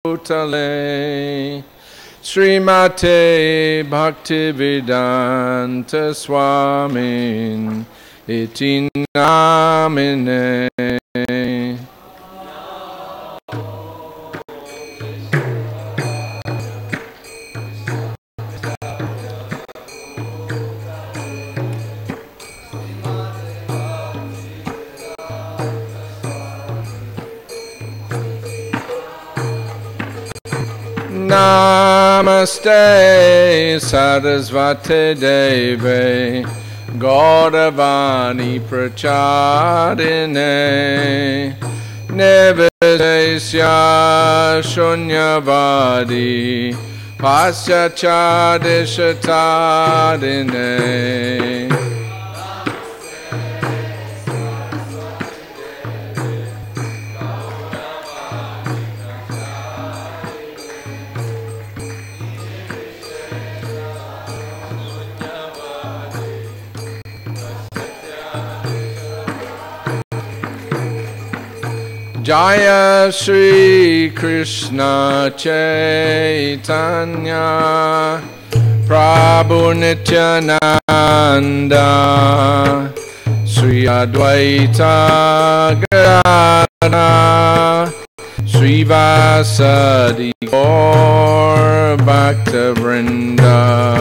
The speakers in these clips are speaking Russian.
Bhutale Srimate Bhaktivedanta Swamin Iti Namine. Namaste Sarasvate Deve Gauravani Prachadine Nivadesya Shunyavadi Pasyachadishatadine. Jaya Shri Krishna Chaitanya Prabhu Nityananda Sri Advaita Gadadhara Sri Vasadi Gaur Bhakta Vrinda.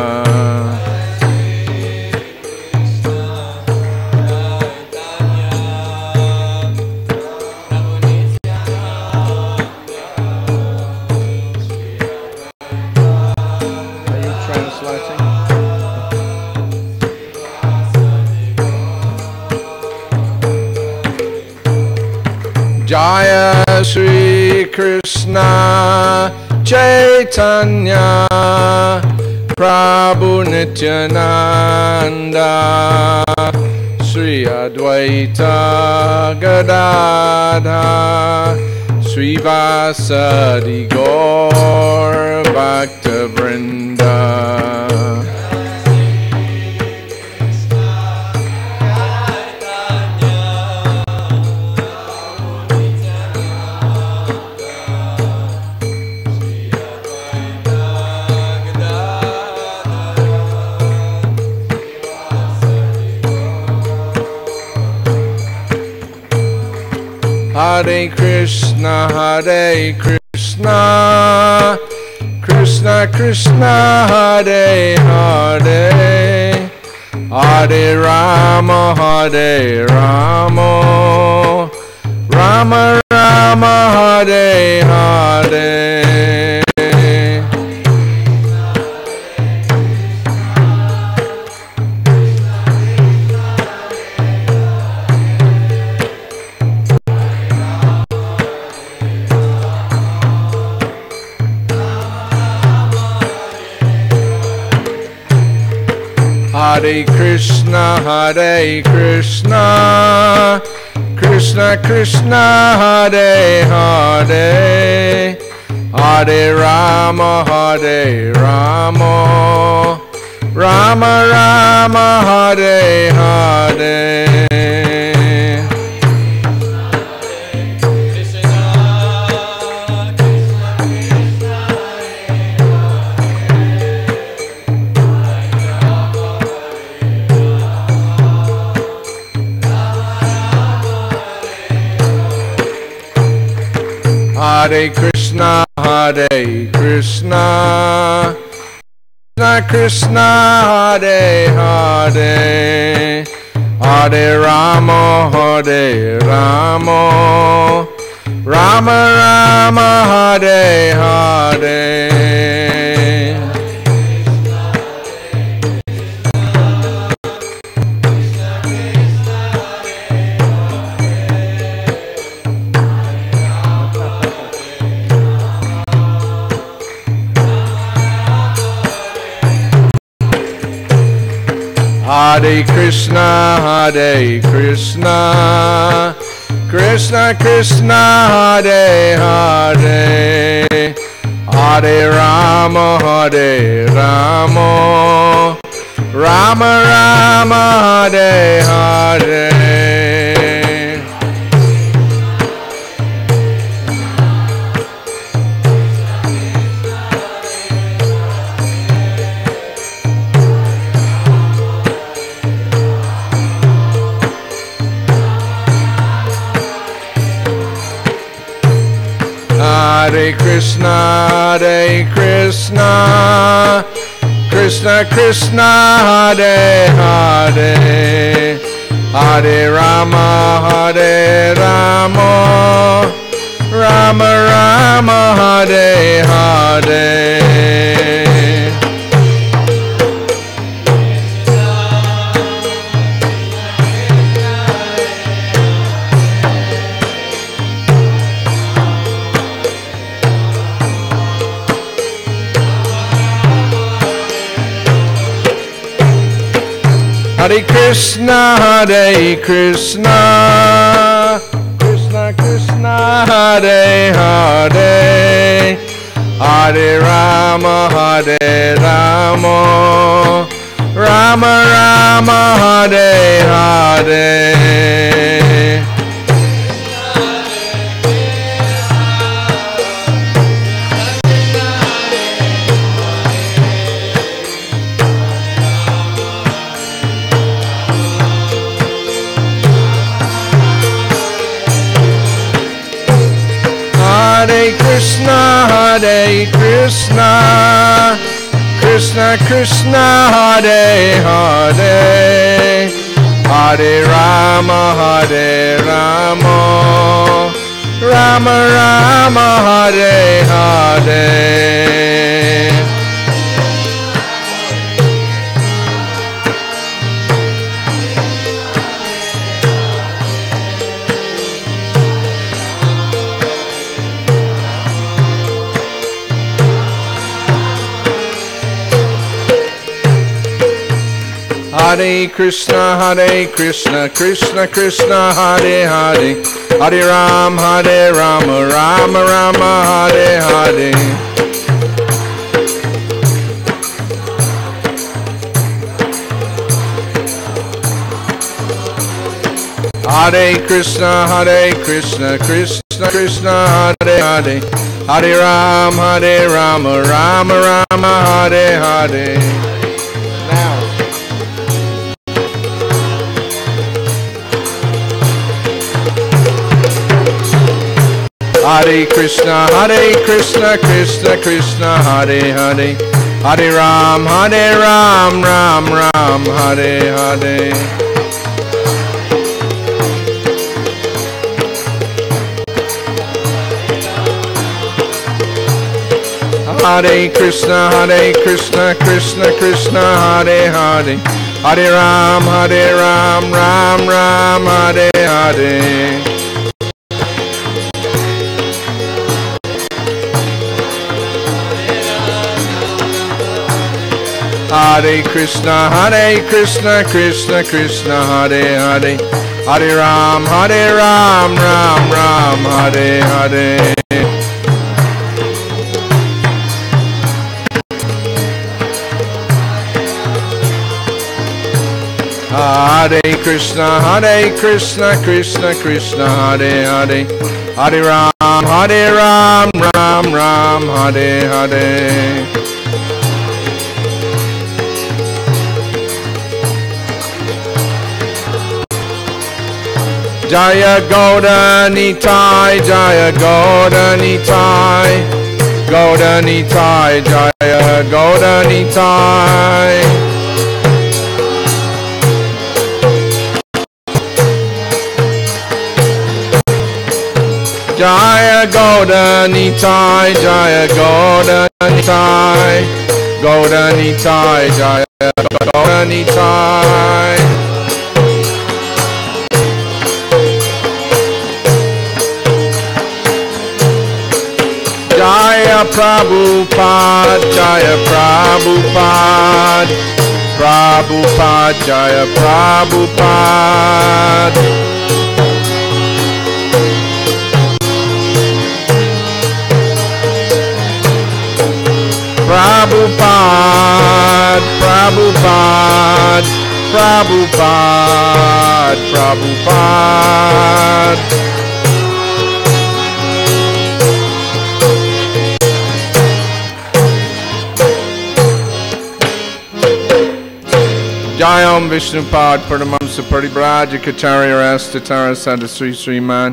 Jaya Shri Krishna Chaitanya Prabhu Nityananda Sri Advaita Gadadhara Sri Vasadi Gaur Bhakta Vrinda. Hare Krishna, Hare Krishna, Krishna Krishna, Hare Hare, Hare Rama, Hare Rama, Rama Rama, Hare Hare. Hare Krishna, Hare Krishna, Krishna Krishna, Hare Hare, Hare Rama, Hare Rama, Rama Rama, Hare Hare. Hare Krishna, Hare Krishna, Krishna Krishna, Hare Hare, Hare Rama, Hare Rama, Rama Rama, Hare Hare. Hare Krishna, Hare Krishna, Krishna Krishna, Hare Hare, Hare Rama, Hare Rama, Rama Rama, Hare Hare. Hare Krishna, Krishna Krishna, Hare Hare, Hare Rama, Rama Rama, Hare Hare. Hare Krishna, Krishna Krishna, Hare Hare, Hare Rama, Rama Rama, Hare Hare. Hare Krishna, Krishna Krishna, Hare Hare, Hare Rama, Rama Rama, Hare Hare. Hare Krishna, Krishna Krishna, Hare Hare, Hare Rama, Rama Rama, Hare Hare. Hare Krishna, Krishna Krishna, Hare Hare, Hare Rama, Rama Rama, Hare Hare. Hare Krishna, Krishna Krishna, Hare Hare, Hare Ram, Ram Ram, Hare Hare. Hare Krishna, Krishna Krishna, Hare Hare, Hare Ram, Ram Ram, Hare Hare. Hare Krishna, Krishna Krishna, Hare Hare, Hare Ram, Ram Ram, Hare Hare. Hare Krishna, Krishna Krishna, Hare Hare, Hare Ram, Ram Ram, Hare Hare. Jaya Gaudanitai, Jaya Gaudanitai, Gaudanitai, Jaya Gaudanitai. Jaya Gaudanitai, Jaya Gaudanitai, Gaudanitai, Jaya Gaudanitai. Jaya Prabhupada, Jaya Prabhupada, Prabhupada, Jaya Prabhupada. Prabhupada, Prabhupada, Prabhupada, Prabhupada. Jayam Vishnupad Paramamsa Paribrajacharya Rastatara Sadasri Sriman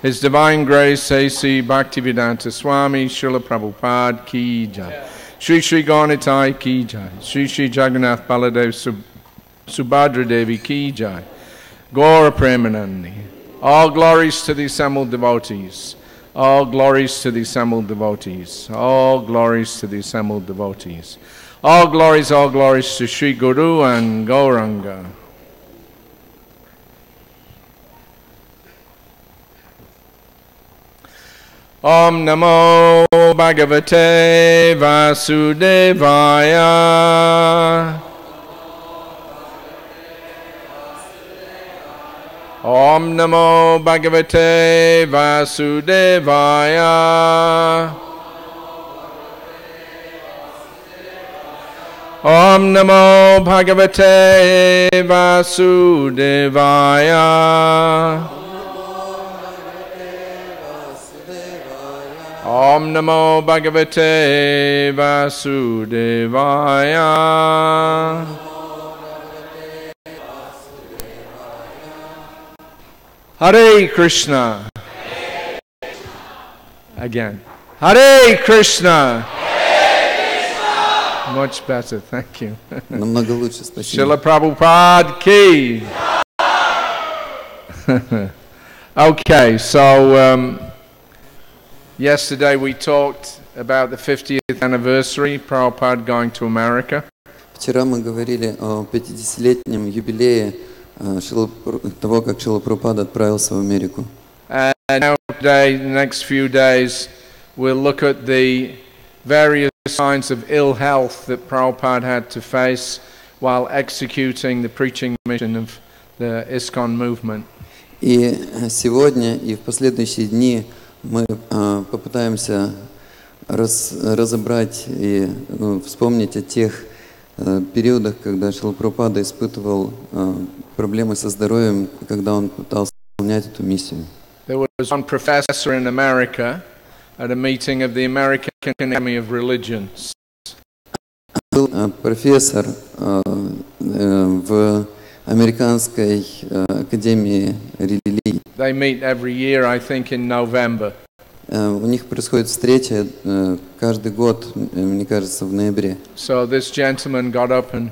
His Divine Grace A.C. Bhaktivedanta Swami Srila Prabhupada Ki Jai. Shri Shri Gaunitai Ki Jai. Shri Shri Jagannath Baladev Subhadra Devi Ki Jai. Gaura Premanandi. All glories to the assembled devotees. All glories to the assembled devotees. All glories to the assembled devotees. All glories to Sri Guru and Gauranga. Om Namo Bhagavate Vasudevaya. Om Namo Bhagavate Vasudevaya. Om Namo Bhagavate Vasudevaya. Om Namo Bhagavate Vasudevaya. Hare Krishna. Again. Hare Krishna. Much better, thank you. Намного лучше, спасибо. Srila Prabhupada Ki. Okay, so yesterday we talked about the 50th anniversary, Prabhupada going to America. Вчера мы говорили о 50-летнем юбилее того, как Шрила Прабхупада отправился в Америку. And now today, the next few days, we'll look at the various signs of ill health that Prabhupada had to face while executing the preaching mission of the ISKCON movement. И сегодня и в последующие дни мы попытаемся разобрать и вспомнить о тех периодах, когда Шрила Прабхупада испытывал проблемы со здоровьем, когда он пытался выполнять эту миссию. There was one professor in America at a meeting of the American Academy of Religions. Был профессор в Американской академии религий. They meet every year, I think, in November. У них происходит встреча каждый год, мне кажется, в ноябре. So this gentleman got up, and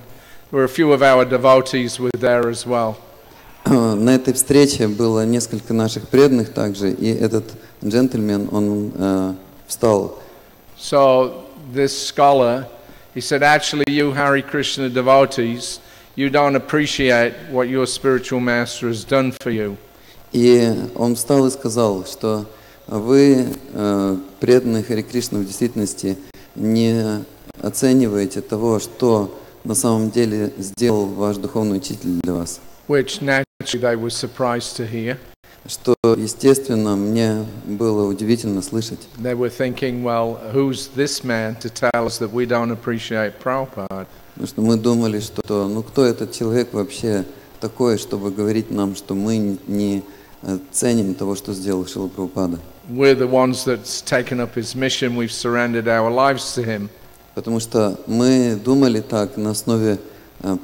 there were a few of our devotees were there as well. На этой встрече было несколько наших преданных также, и этот джентльмен, он встал. So this scholar, he said, actually you Hare Krishna devotees, you don't appreciate what your spiritual master has done for you. И он встал и сказал, что вы, преданные Харе Кришна, в действительности не оцениваете того, что на самом деле сделал ваш духовный учитель для вас. Which naturally they were surprised to hear. Что, естественно, мне было удивительно слышать. They were thinking, well, who's this man to tell us that we don't appreciate Prabhupada? Потому что мы думали, что, кто этот человек вообще такой, чтобы говорить нам, что мы не ценим того, что сделал Шрила Прабхупада. We're the ones that's taken up his mission. We've surrendered our lives to him. Потому что мы думали так на основе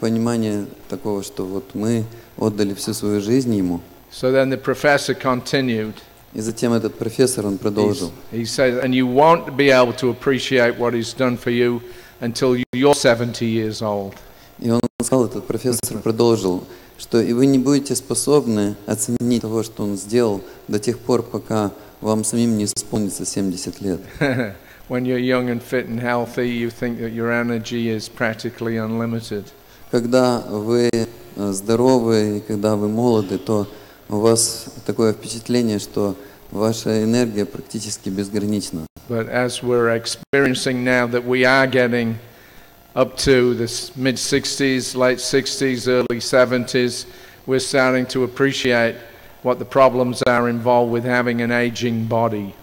понимания такого, что вот мы отдали всю свою жизнь ему. So then the professor continued. И затем этот профессор, он продолжил. He said, and you won't be able to appreciate what he's done for you until you're 70 years old. И он сказал, этот профессор продолжил, что и вы не будете способны оценить того, что он сделал, до тех пор, пока вам самим не исполнится 70 лет. When you're young and fit and healthy, you think that your energy is practically unlimited. Когда вы здоровы и когда вы молоды, то у вас такое впечатление, что ваша энергия практически безгранична. But as we're experiencing now that we are getting up to the mid-60s, late 60s, early 70s, we're starting to appreciate what the problems are involved with having an aging body.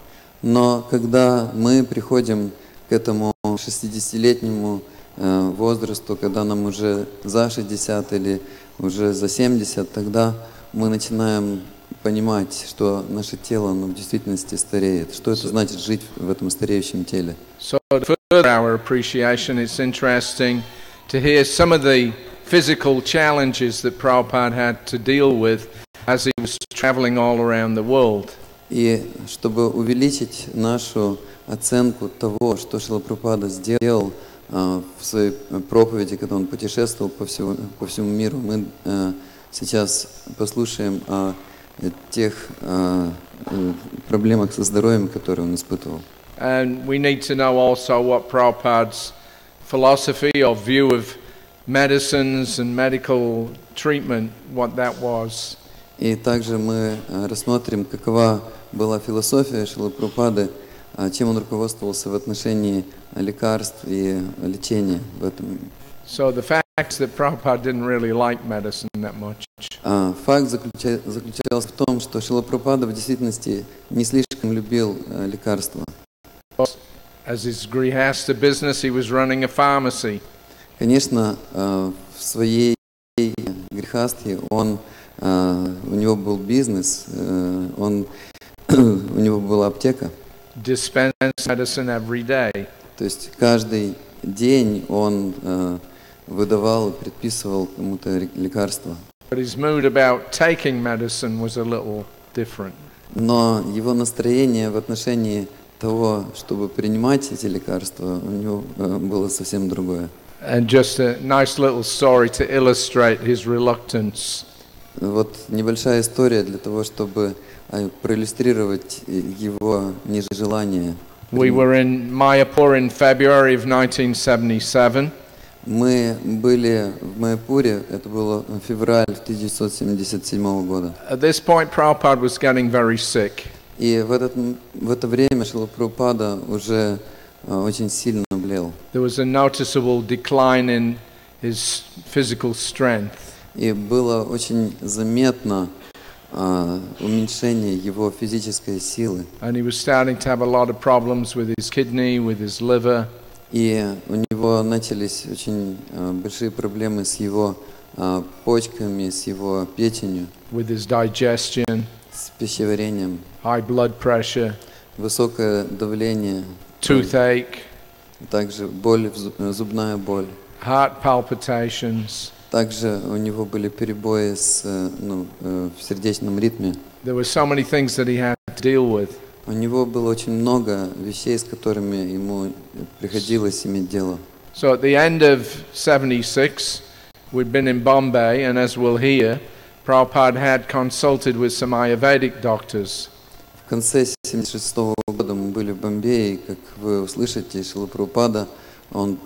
Но когда мы приходим к этому 60-летнему возрасту, когда нам уже за 60 или уже за 70, тогда мы начинаем понимать, что наше тело, в действительности стареет. Что это значит жить в этом стареющем теле? So to further our appreciation, it's interesting to hear some of the physical challenges that Prabhupada had to deal with as he was traveling all around the world. И чтобы увеличить нашу оценку того, что Шрила Прабхупада сделал в своей проповеди, когда он путешествовал по всему миру, мы сейчас послушаем о тех проблемах со здоровьем, которые он испытывал. And we need to know also what Prabhupada's philosophy or view of medicines and medical treatment, what that was. И также мы рассмотрим, какова была философия Шрилы Прабхупады, чем он руководствовался в отношении лекарств и лечения в этом. So the fact that Prabhupada didn't really like medicine that much. Факт заключался в том, что Шрила Прабхупада в действительности не слишком любил лекарства. As his grihasta business, he was running a pharmacy. Конечно, в своей грехастхе у него был бизнес, у него была аптека. Dispense medicine every day. То есть каждый день он выдавал и предписывал кому-то лекарства. But his mood about taking medicine was a little different. Но его настроение в отношении того, чтобы принимать эти лекарства, у него было совсем другое. And just a nice little story to illustrate his reluctance. Вот небольшая история для того, чтобы проиллюстрировать его нежелание. We were in Mayapur in February of 1977. Мы были в Майяпуре, это было февраль 1977 года. At this point, Prabhupada was getting very sick. И в это время Шрила Прабхупада уже очень сильно болел. There was a noticeable decline in his physical strength. И было очень заметно уменьшение его физической силы. And he was starting to have a lot of problems with his kidney, with his liver. И у него начались очень большие проблемы с его почками, с его печенью, With his digestion, с пищеварением, high blood pressure, высокое давление, toothache, также зубная боль. heart palpitations. Также у него были перебои в сердечном ритме. There were so many things that he had to deal with. У него было очень много вещей, с которыми ему приходилось иметь дело. So at the end of 76, we'd been in Bombay, and as we'll hear, Prabhupada had consulted with some Ayurvedic doctors. В конце 1976 года мы были в Бомбее, и, как вы услышите, Шрила Прабхупада, он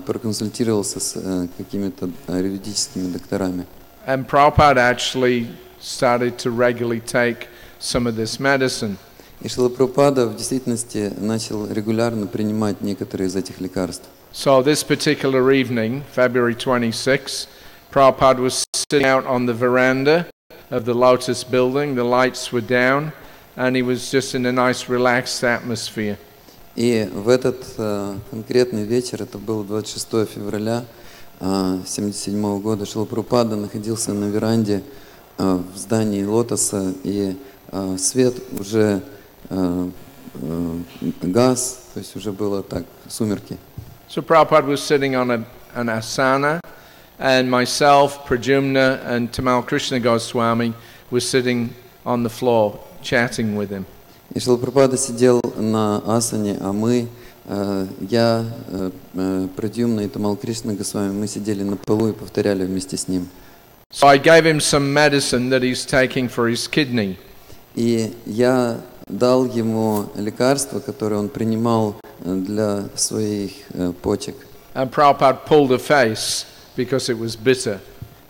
проконсультировался с какими-то аюрведическими докторами. And Prabhupada actually started to regularly take some of this medicine. И Шрила Прабхупада в действительности начал регулярно принимать некоторые из этих лекарств. So this particular evening, February 26, Prabhupada was sitting out on the veranda of the Lotus building, the lights were down, and he was just in a nice relaxed atmosphere. И в этот конкретный вечер, это был 26 февраля 1977 года, Шрила Прабхупада находился на веранде в здании Лотоса, и свет уже гас, то есть уже было так, сумерки. So Prabhupada was sitting on an asana, and myself, Pradyumna, and Tamal Krishna Goswami were sitting on the floor, chatting with him. И Шрила Прабхупада сидел на асане, а я, Прадьюмна и Тамал Кришна Госвами, мы сидели на полу и повторяли вместе с ним. So I gave him some medicine that he's taking for his kidney. И я дал ему лекарство, которое он принимал для своих почек. And Prabhupada pulled a face because it was bitter.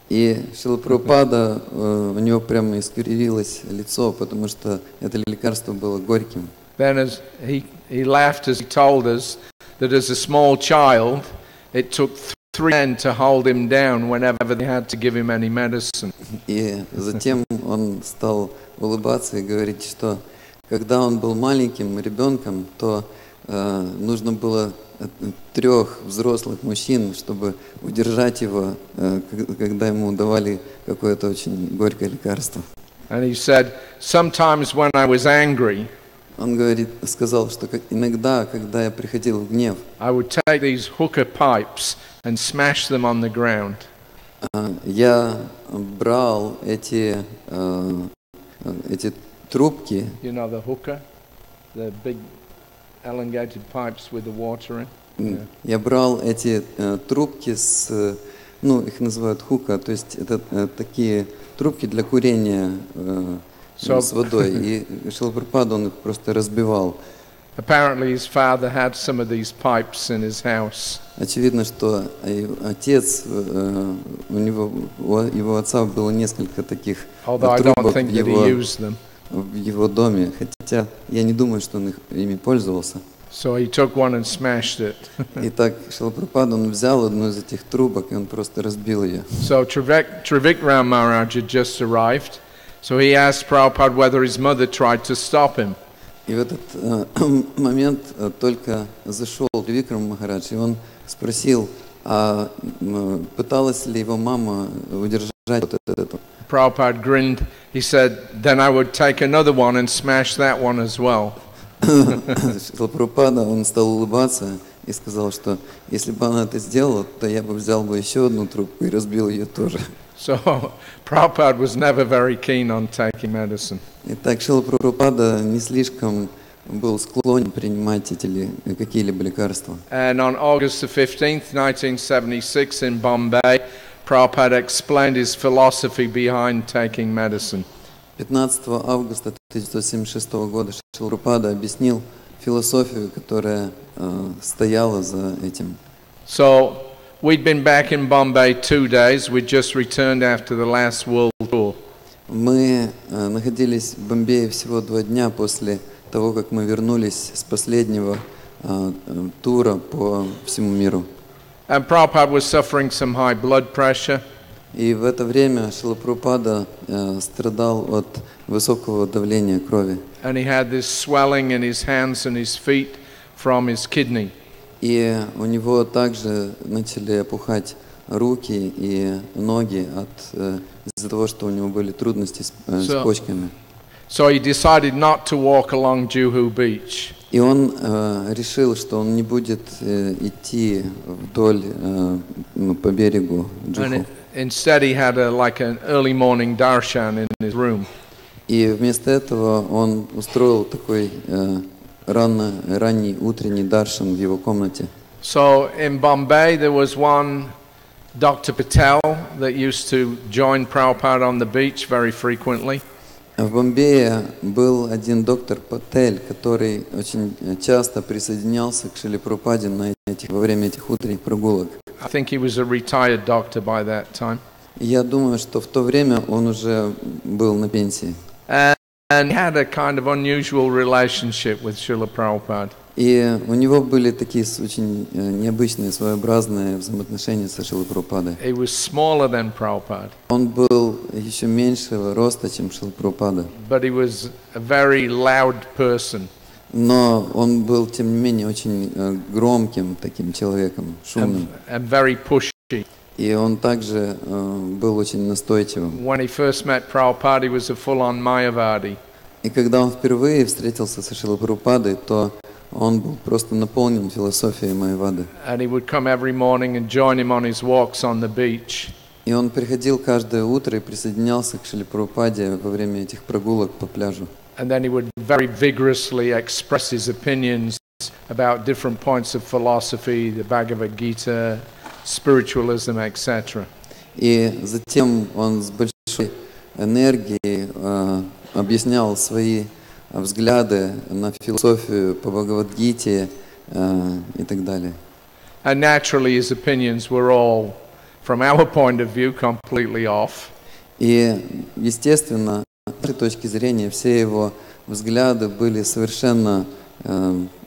И Шрила Прабхупада, у него прямо искривилось лицо, потому что это лекарство было горьким. Then as he laughed as he told us that as a small child, it took 3 men to hold him down whenever they had to give him any medicine. И затем он стал улыбаться и говорить, что когда он был маленьким ребенком, то нужно было 3 взрослых мужчин, чтобы удержать его, когда ему давали какое-то очень горькое лекарство. And he said, sometimes when I was angry, Он сказал, что иногда, когда я приходил в гнев, I would take these hookah pipes and smash them on the ground. Я брал эти трубки. You know the hookah, the big elongated pipes with the water in. Yeah. Я брал эти трубки их называют хука, то есть это такие трубки для курения с водой. И Шрила Прабхупада, он их просто разбивал. Apparently his father had some of these pipes in his house. Очевидно, что отец, его отца было несколько таких трубок в его доме, хотя я не думаю, что он ими пользовался. So he took one and smashed it. Итак, Шрила Прабхупада, он взял одну из этих трубок, и он просто разбил ее. So Trivikram Maharaj had just arrived, so he asked Prabhupada whether his mother tried to stop him. И в этот момент только зашел Трivикрам Махарадж, и он спросил, а пыталась ли его мама удержать вот это. Prabhupada grinned. He said, "Then I would take another one and smash that one as well." Шрила Прабхупада, он стал улыбаться и сказал, что если бы она это сделала, то я бы взял бы еще одну трубку и разбил ее тоже. So Prabhupada was never very keen on taking medicine. Итак, Шрила Прабхупада не слишком был склонен принимать какие-либо лекарства. And on August the 15th, 1976 in Bombay, Prabhupada explained his philosophy behind taking medicine. 15 августа 1976 года Шрила Прабхупада объяснил философию, которая стояла за этим. So we'd been back in Bombay 2 days. We'd just returned after the last world tour. Мы находились в Бомбее всего 2 дня после того, как мы вернулись с последнего тура по всему миру. And Prabhupada was suffering some high blood pressure. И в это время Шрила Прабхупада страдал от высокого давления крови. And he had this swelling in his hands and his feet from his kidney. И у него также начали опухать руки и ноги из-за того, что у него были трудности с почками. So he decided not to walk along Juhu Beach. И он решил, что он не будет идти вдоль по берегу Джуху. Instead, he had an early morning darshan in his room. И вместо этого он устроил такой ранний утренний даршан в его комнате. So in Bombay, there was one Dr. Patel that used to join Prabhupada on the beach very frequently. В Бомбее был один доктор Патель, который очень часто присоединялся к Шриле Прабхупаде во время этих утренних прогулок. I think he was a retired doctor by that time. Я думаю, что в то время он уже был на пенсии. And he had a kind of unusual relationship with Srila Prabhupada. И у него были такие очень необычные, своеобразные взаимоотношения со Шрилой Прабхупадой. He was smaller than Prabhupada. Он был еще меньшего роста, чем Шрила Прабхупада. But he was a very loud person. Но он был, тем не менее, очень громким таким человеком, шумным. And very pushy. И он также был очень настойчивым. When he first met Prabhupada, he was a full-on Mayavadi. И когда он впервые встретился со Шрилой Прабхупадой, то он был просто наполнен философией Майявады. And he would come every morning and join him on his walks on the beach. И он приходил каждое утро и присоединялся к Шриле Прабхупаде во время этих прогулок по пляжу. And then he would very vigorously express his opinions about different points of philosophy, the Bhagavad Gita, spiritualism, etc. И затем он с большой энергией объяснял свои взгляды на философию по Бхагавад-гите и так далее. And naturally his opinions were all, from our point of view, completely off. И, естественно, с нашей точки зрения, все его взгляды были совершенно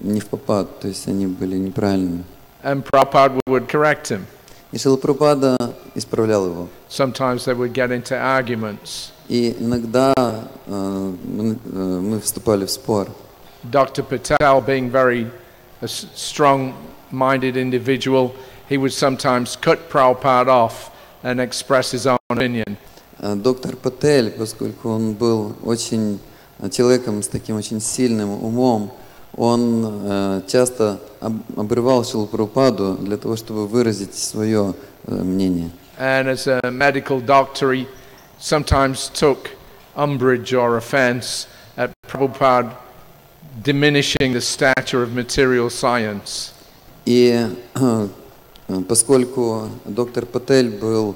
не впопад, то есть они были неправильными. And Prabhupada would correct him. И Шрила Прабхупада исправлял его. Sometimes they would get into arguments. И иногда мы вступали в спор. Dr. Patel, being very a strong-minded individual, he would sometimes cut Prabhupada off and express his own opinion. Доктор Патель, поскольку он был очень человеком с таким очень сильным умом, он часто обрывал Шрилу Прабхупаду для того, чтобы выразить свое мнение. And as a medical doctor, he sometimes took umbrage or offense Prabhupada diminishing the stature of material science. И поскольку доктор Патель был,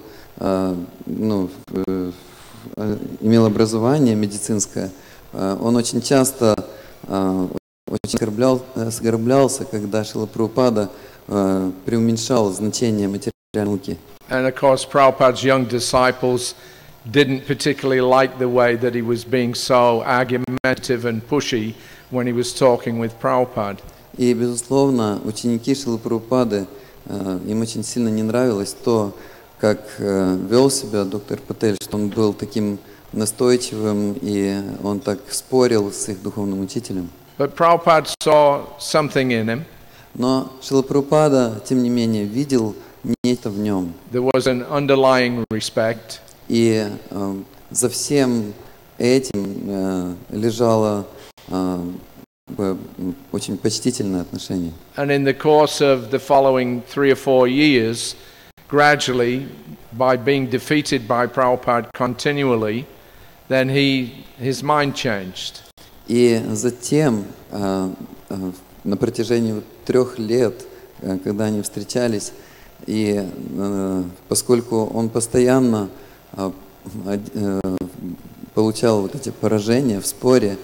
имел образование медицинское, он очень часто очень оскорблялся, когда Шрила Прабхупада преуменьшал значение материальной науки. And of course, Prabhupada's young disciples didn't particularly like the way that he was being so argumentative and pushy when he was talking with Prabhupada. И, безусловно, ученики Шрилы Прабхупады, им очень сильно не нравилось то, как вел себя доктор Патель, что он был таким настойчивым, и он так спорил с их духовным учителем. But Prabhupada saw something in him. Но Шрила Прабхупада, тем не менее, видел нечто в нем. There was an underlying respect. И за всем этим лежало очень почтительное отношение. And in the course of the following 3 or 4 years, gradually, by being defeated by Prabhupada continually, then his mind changed. И затем, на протяжении 3 лет, когда они встречались, и поскольку он постоянно получал вот эти поражения в споре,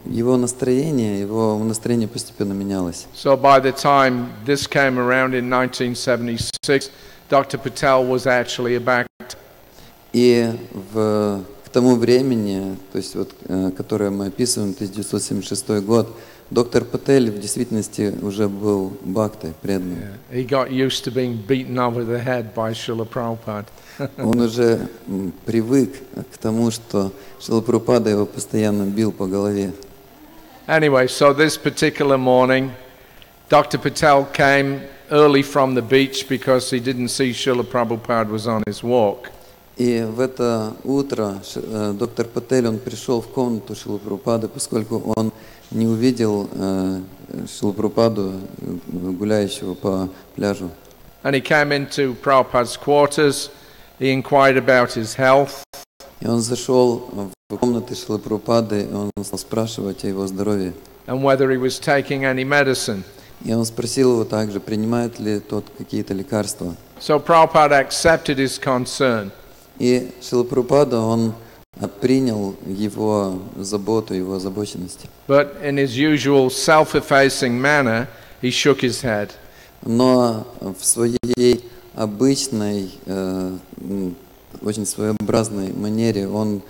его настроение постепенно менялось. So by the time this came around in 1976, Dr. Patel was actually a Bhakti. И к тому времени, то есть вот, которое мы описываем, 1976 год, доктор Патель в действительности уже был бхактой, преданным. He got used to being beaten over the head by Srila Prabhupada. Он уже привык к тому, что Шрила Прабхупада его постоянно бил по голове. Anyway, so this particular morning, Dr. Patel came early from the beach because he didn't see Srila Prabhupada was on his walk. И в это утро доктор Патель, он пришел в комнату Шрилы Прабхупады, поскольку он не увидел Шрилу Прабхупаду, гуляющего по пляжу. And he came into Prabhupada's quarters. He inquired about his health. И он зашел в комнаты Шрилы Прабхупады, и он стал спрашивать о его здоровье. And whether he was taking any medicine. И он спросил его также, принимает ли тот какие-то лекарства. So Prabhupada accepted his concern. И Шрила Прабхупада, он принял его заботу, его озабоченность. But in his usual self-effacing manner, he shook his head. Но в своей обычной, очень своеобразной манере он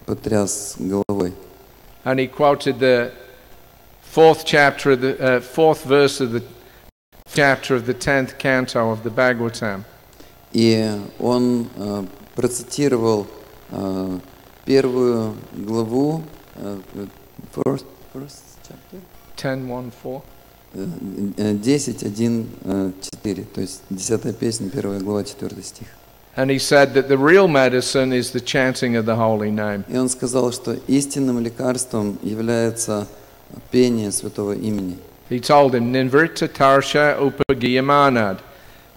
потряс головой. And he quoted the fourth verse of the chapter of the 10th canto of the Bhagavatam. И он процитировал первую главу, first chapter? 10:1-4. 10:1-4, то есть 10-я песня, 1 глава, 4 стих. And he said that the real medicine is the chanting of the holy name. И он сказал, что истинным лекарством является пение святого имени. He told him, Ninvrita Tarsha Upagiyamanad.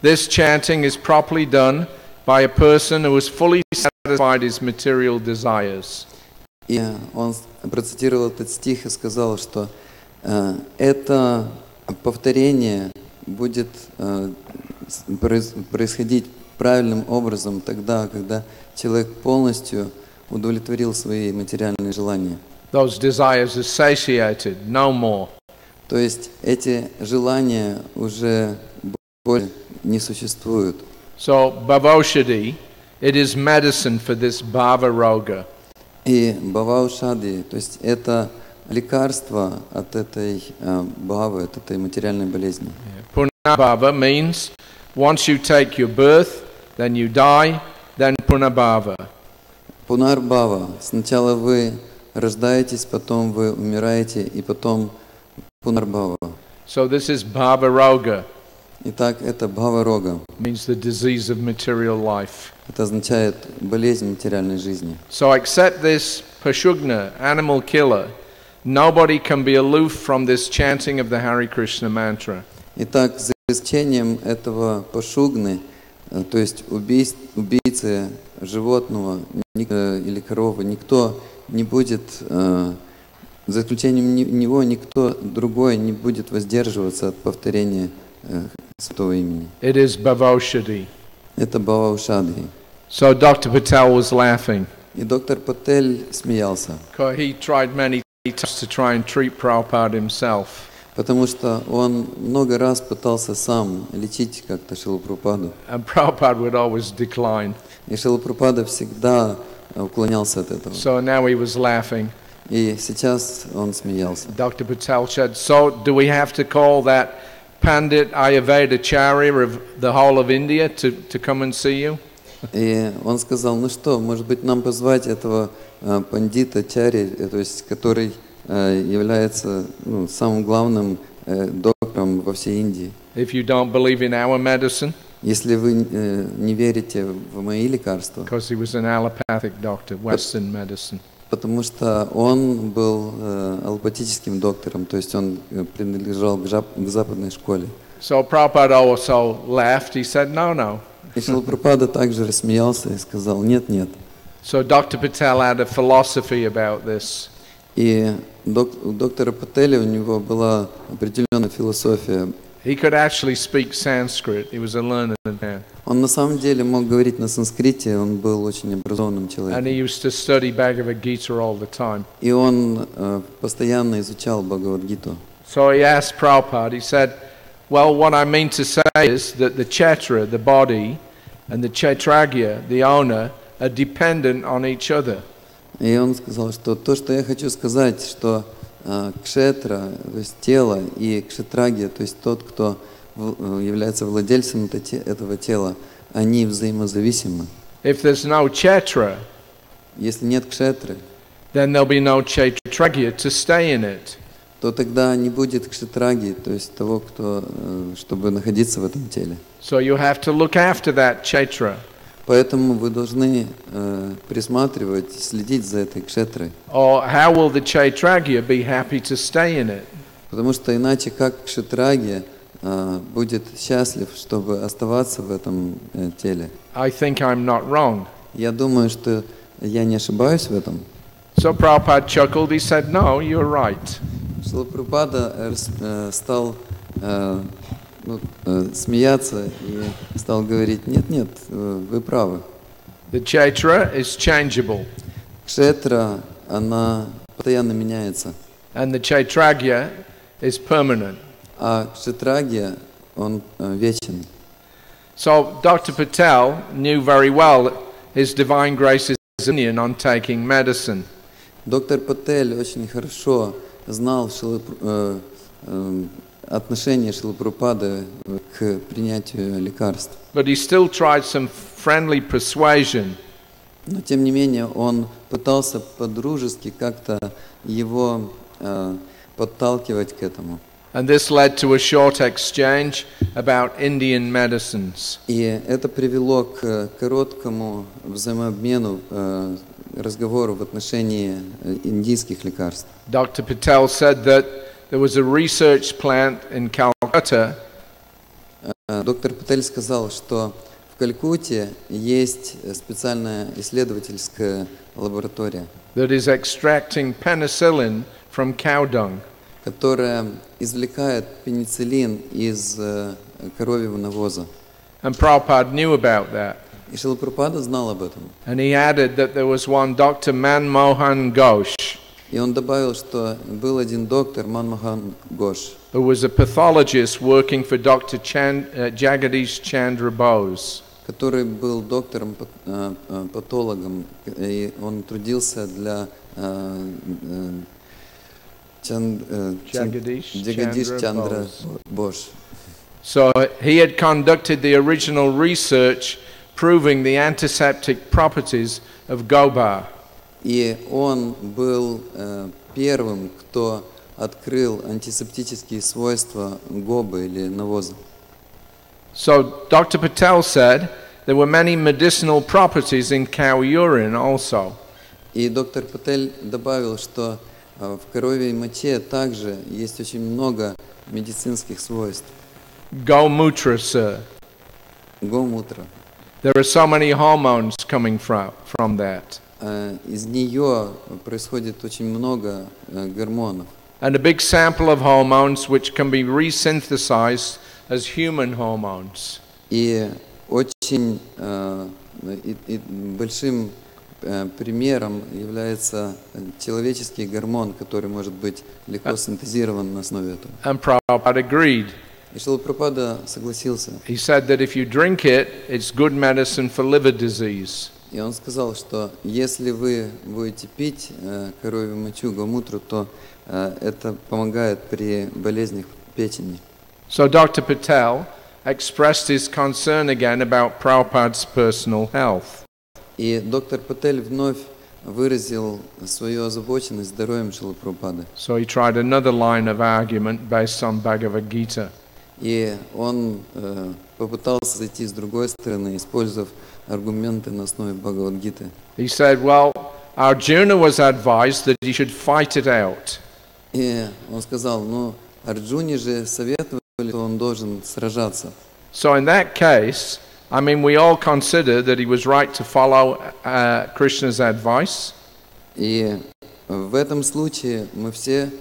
This chanting is properly done by a person who has fully satisfied his material desires. И он процитировал этот стих и сказал, что это повторение будет происходить правильным образом тогда, когда человек полностью удовлетворил свои материальные желания. Those desires are satiated, no more. То есть эти желания уже больше не существуют. So Bhavoshadi, it is medicine for this bhava roga. И бхава-ошадhi, то есть это лекарство от этой бхавы, от этой материальной болезни. Punabhava means once you take your birth, then you die, then punabhava. Пунарбхава. Сначала вы рождаетесь, потом вы умираете, и потом пунарбхава. So this is bhava roga. Итак, это бхава-рога. Means the disease of material life. Это означает болезнь материальной жизни. So except this Pashugna, animal killer, nobody can be aloof from this chanting of the Hare Krishna mantra. Итак, за исключением этого пашугны, то есть убийцы животного или коровы, никто не будет За исключением него никто другой не будет воздерживаться от повторения святого имени. It is Bhavaushadhi. Это Бхава-ушадхи. So Dr. Patel was laughing. И доктор Патель смеялся, He tried many times to try and treat Prabhupada himself. потому что он много раз пытался сам лечить как-то Шрилу Прабхупаду. And Prabhupada would always decline. И Шрила Прабхупада всегда уклонялся от этого. So now he was laughing. И сейчас он смеялся. Dr. Patel said, so do we have to call that Pandit Ayurveda-charya of the whole of India to come and see you? И он сказал, ну что, может быть, нам позвать этого пандита Чари, то есть, который является самым главным доктором во всей Индии. If you don't believe in our medicine, если вы не верите в мои лекарства, because he was an allopathic doctor, Western medicine. Потому что он был аллопатическим доктором, то есть он принадлежал к западной школе. So Prabhupada also laughed. He said, no. И Шрила Прабхупада также рассмеялся и сказал, нет. So Dr. Patel had a philosophy about this. И у доктора Пателя у него была определенная философия. He could actually speak Sanskrit. He was a learned man. Он на самом деле мог говорить на санскрите, он был очень образованным человеком. And he used to study Bhagavad Gita all the time. И он постоянно изучал Бхагавад-гиту. So he asked Prabhupada, he said, well, what I mean to say is that the Kshetra, the body, and the Kshetragya, the owner, are dependent on each other. И он сказал, что то, что я хочу сказать, что кшетра, то есть тело, и кшетрагья, то есть тот, кто является владельцем этого тела, они взаимозависимы. If there's no Kshetra, если нет кшетры, then there'll be no Kshetragya to stay in it. то тогда не будет кшетраги, то есть того, кто, чтобы находиться в этом теле. So you have to look after that Kshetra. Поэтому вы должны присматривать, следить за этой кшетрой. Or how will the Kshetragya be happy to stay in it? Потому что иначе как кшетрагья будет счастлив, чтобы оставаться в этом теле. I think I'm not wrong. Я думаю, что я не ошибаюсь в этом. So Prabhupada chuckled. He said, no, you're right. Шрила Прабхупада стал смеяться и стал говорить, нет, вы правы. The Kshetra is changeable. Кшетра, она постоянно меняется. And the Kshetragya is permanent. А кшетрагья, он вечен. So Dr. Patel knew very well that His Divine Grace is Indian on taking medicine. Доктор Патель очень хорошо знал отношение Шрилы Прабхупады к принятию лекарств. But he still tried some friendly persuasion. Но тем не менее он пытался по-дружески как-то его подталкивать к этому. And this led to a short exchange about Indian medicines. И это привело к короткому взаимообмену, разговору в отношении индийских лекарств. Dr. Patel said that there was a research plant in Calcutta. Доктор Патель сказал, что в Калькутте есть специальная исследовательская лаборатория, That is extracting penicillin from cow dung. которая извлекает пенициллин из коровьего навоза. And Prabhupada knew about that. И Шрила Прабхупада знал об этом. And he added that there was one Dr. Manmohan Ghosh, И он добавил, что был один доктор, Манмохан Гош, who was a pathologist working for Dr. Jagadish Chandra Bose. который был доктором, патологом, и он трудился для Jagadish Chandra Bose. So he had conducted the original research proving the antiseptic properties of gobar. И он был первым, кто открыл антисептические свойства гобы или навоза. So Dr. Patel said there were many medicinal properties in cow urine also. И доктор Патель добавил, что в коровьей моче также есть очень много медицинских свойств. Gomutra, sir. Гомутра. There are so many hormones coming from that. из нее происходит очень много гормонов. And a big sample of hormones which can be resynthesized as human hormones. И очень большим примером является человеческий гормон, который может быть легко синтезирован на основе этого. And Prabhupada agreed. И Шрила Прабхупада согласился. He said that if you drink it, it's good medicine for liver disease. И он сказал, что если вы будете пить коровью мочу, гомутру, то это помогает при болезнях печени. So Dr. Patel expressed his concern again about Prabhupada's personal health. И доктор Патель вновь выразил свою озабоченность здоровьем Шрилы Прабхупады. So he tried another line of argument based on Bhagavad Gita. И он попытался зайти с другой стороны, использовав аргументы на основе Бхагавад-гиты. He said, well, Arjuna was advised that he should fight it out. И он сказал, ну, Арджуне же советовали, что он должен сражаться. So in that case, I mean, we all consider that he was right to follow Krishna's advice. И в этом случае мы все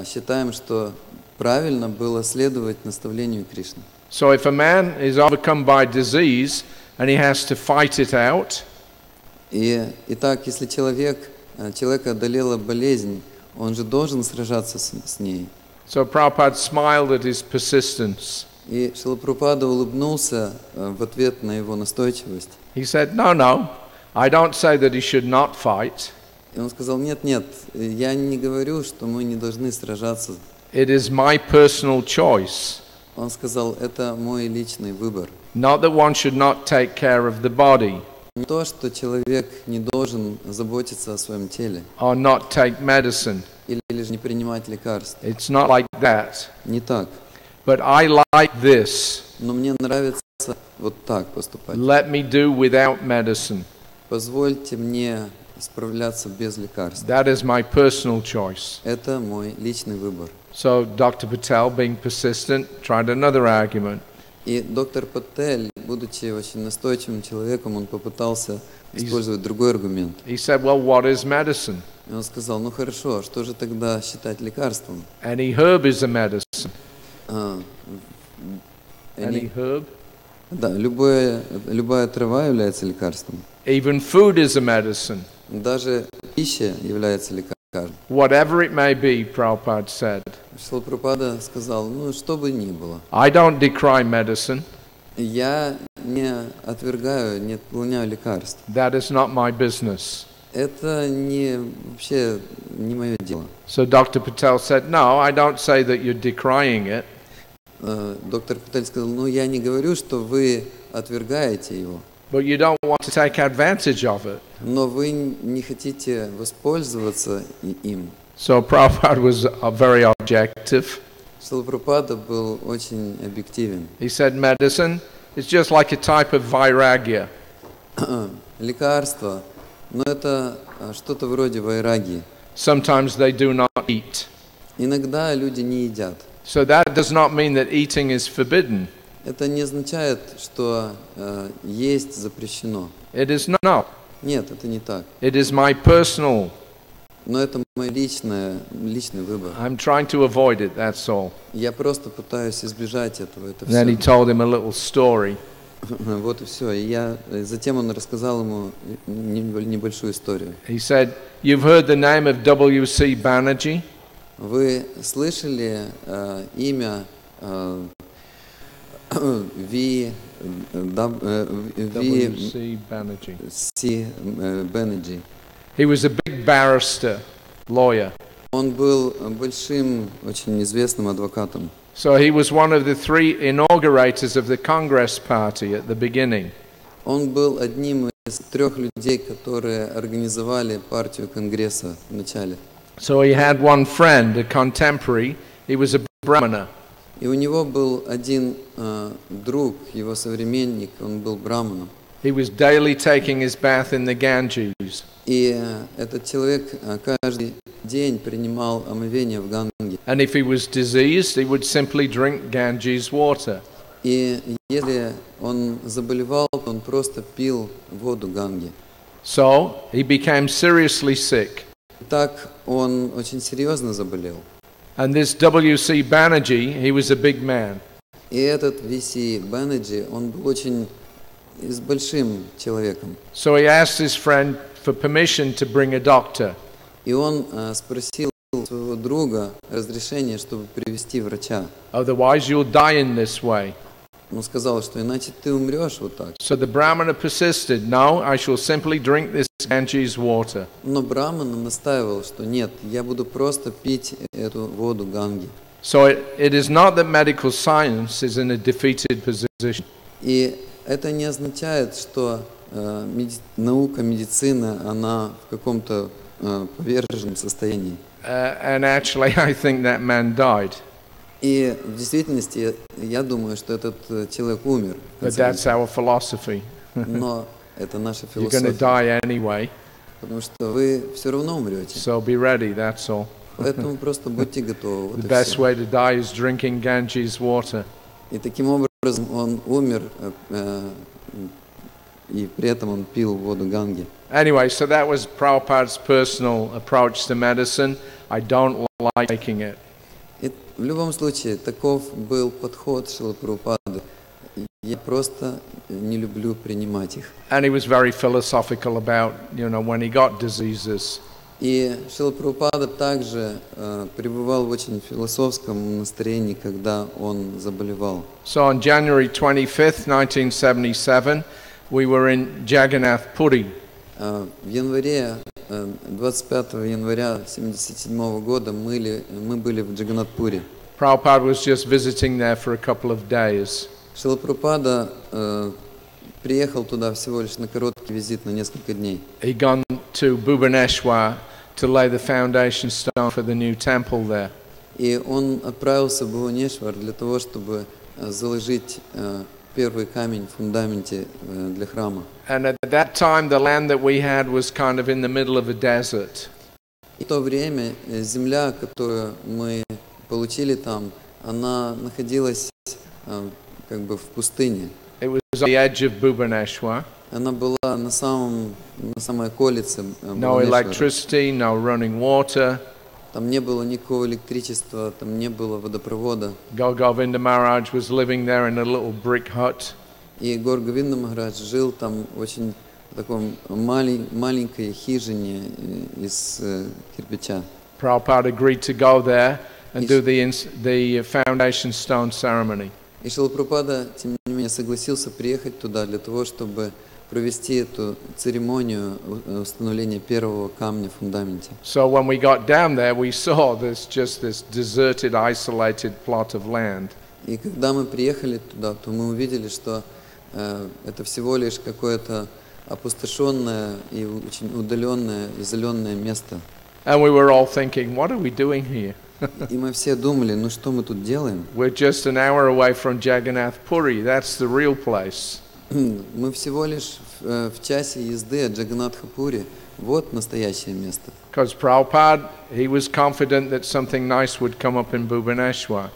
считаем, что правильно было следовать наставлению Кришны. So if a man is overcome by disease and he has to fight it out, Итак, если человека одолела болезнь, он же должен сражаться с ней. so Prabhupada smiled at his persistence. И Шрила Прабхупада улыбнулся в ответ на его настойчивость. He said, no, I don't say that he should not fight. И он сказал, нет, я не говорю, что мы не должны сражаться. It is my personal choice. Он сказал, это мой личный выбор. Not that one should not take care of the body Не то, что человек не должен заботиться о своем теле or not take medicine. или же не принимать лекарств. It's not like that. Не так. But I like this. Но мне нравится вот так поступать. Let me do without medicine. Позвольте мне справляться без лекарств. That is my personal choice. Это мой личный выбор. So Dr. Patel, being persistent, tried another argument. И доктор Патель, будучи очень настойчивым человеком, он попытался использовать другой аргумент. He said, well, what is medicine? И он сказал, ну хорошо, что же тогда считать лекарством? Any herb is a medicine. Any herb? Да, любая трава является лекарством. Even food is a medicine. Даже пища является лекарством. Whatever it may be, Prabhupada said. Шрила Прабхупада сказал, ну что бы ни было. I don't decry medicine. Я не отвергаю, не отклоняю лекарств. That is not my business. Это вообще не мое дело. So Dr. Patel said, no, I don't say that you're decrying it. Доктор Патель сказал, ну я не говорю, что вы отвергаете его. But you don't want to take advantage of it. Но вы не хотите воспользоваться им. So Prabhupada was very objective. Шрила Прабхупада был очень объективен. He said medicine is just like a type of vairagya. Лекарство, но это что-то вроде вайрагии. Sometimes they do not eat. Иногда люди не едят. So that does not mean that eating is forbidden. Это не означает, что есть запрещено. It is not. Нет, это не так. It is my personal. Но это мой личный выбор. I'm trying to avoid it, that's all. Я просто пытаюсь избежать этого. Это Then he все. told him a little story. Вот и все. И затем он рассказал ему небольшую историю. He said, you've heard the name of W.C. Banerjee? Вы слышали имя W.C. Banerjee? He was a big barrister, lawyer. Он был большим, очень известным адвокатом. So he was one of the 3 inaugurators of the Congress Party at the beginning. Он был одним из 3 людей, которые организовали партию Конгресса в начале. So he had one friend, a contemporary. He was a Brahmana. И у него был один друг, его современник, он был браманом. He was daily taking his bath in the Ganges. И этот человек каждый день принимал омовение в Ганге. And if he was diseased, he would simply drink Ganges water. И если он заболевал, то он просто пил воду Ганги. So he became seriously sick. Так он очень серьезно заболел. And this W.C. Banerjee, he was a big man. И этот V.C. Banerjee, он был очень с большим человеком. So he asked his friend for permission to bring a doctor. И он спросил своего друга разрешение, чтобы привести врача. Otherwise you'll die in this way. Он сказал, что иначе ты умрешь вот так. So the Brahmana persisted, no, I shall simply drink this Ganges water. Но Брахмана настаивал, что нет, я буду просто пить эту воду Ганги. So it is not that medical science is in a defeated position. И это не означает, что наука, медицина, она в каком-то поверженном состоянии. And actually I think that man died. И в действительности я думаю, что этот человек умер. But that's our philosophy. Но это наша You're going to философия. die anyway. Потому что вы все равно умрете. So be ready, that's all. Поэтому просто будьте готовы. Вот The и best всё. way to die is drinking Ganges water. И таким образом он умер, и при этом он пил воду Ганги. Anyway, so that was Prabhupada's personal approach to medicine. I don't like taking it. И в любом случае, таков был подход Шрилы Прабхупады. Я просто не люблю принимать их. And he was very philosophical about, when he got diseases. И Шрила Прабхупада также пребывал в очень философском настроении, когда он заболевал. So on January 25th, 1977, we were in Jagannath Puri. В январе, 25 января 1977 года мы были в Джаганнатпуре. Prabhupada was just visiting there for a couple of days. Шрила Прабхупада приехал туда всего лишь на короткий визит на несколько дней. He'd gone to Bhubaneswar to lay the foundation stone for the new temple there. И он отправился в Бхуванешвар для того, чтобы заложить первый камень в фундаменте для храма. And at that time, the land that we had was kind of in the middle of a desert. И в то время земля, которую мы получили там, она находилась как бы в пустыне. It was on the edge of Bhubaneswar. Она была на самой околице No Бхуванешвара. electricity, no running water. Там не было никакого электричества, там не было водопровода. Govinda Maharaj was living there in a little brick hut. И Гор Говинда Махарадж жил там в очень таком маленькой хижине из кирпича. Prabhupada agreed to go there and do the foundation stone ceremony. И Шрила Прабхупада, тем не менее, согласился приехать туда для того, чтобы провести эту церемонию установления первого камня в фундаменте. So when we got down there, we saw just this deserted, isolated plot of land. И когда мы приехали туда, то мы увидели, что это всего лишь какое-то опустошенное и очень удаленное, изоленное место. And we were all thinking, what are we doing here? И мы все думали, ну что мы тут делаем? We're just an hour away from Jagannath Puri. That's the real place. Мы всего лишь в часе езды от Джаганнатхапури. Вот настоящее место. Because Prabhupada, he was confident that something nice would come up in Bhubaneswar.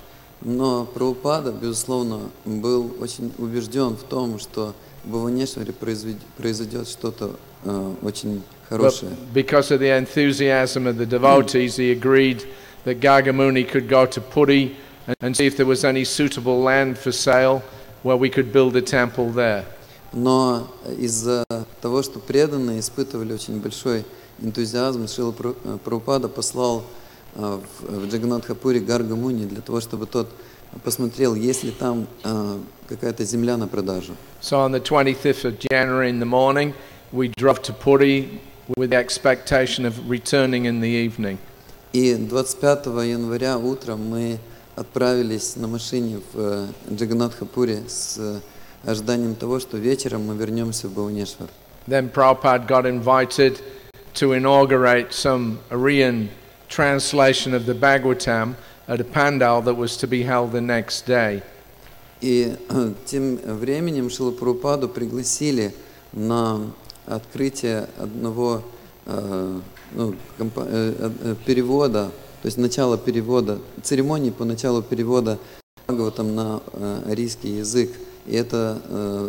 Но Прабхупада, безусловно, был очень убежден в том, что в Бхуванешваре произойдет что-то очень хорошее. But because of the enthusiasm of the devotees, he agreed that Gagamuni could go to Puri and see if there was any suitable land for sale where we could build a temple there. Но из-за того, что преданные испытывали очень большой энтузиазм, Шрила Прабхупада послал в Джаганнатхапуре Гаргамуни для того, чтобы тот посмотрел, есть ли там какая-то земля на продажу. So on the 25th of January in the morning, we drove to Puri with the expectation of returning in the evening. И 25 января утром мы отправились на машине в Джаганнатхапуре с ожиданием того, что вечером мы вернемся в Бхуванешвар. Then Prabhupada got invited to inaugurate some Aryan translation of the Bhagavatam at a pandal that was to be held the next day. И тем временем Шрилу Прабхупаду пригласили на открытие одного перевода, то есть начало перевода, церемонии по началу перевода Бхагаватам на арийский язык. И это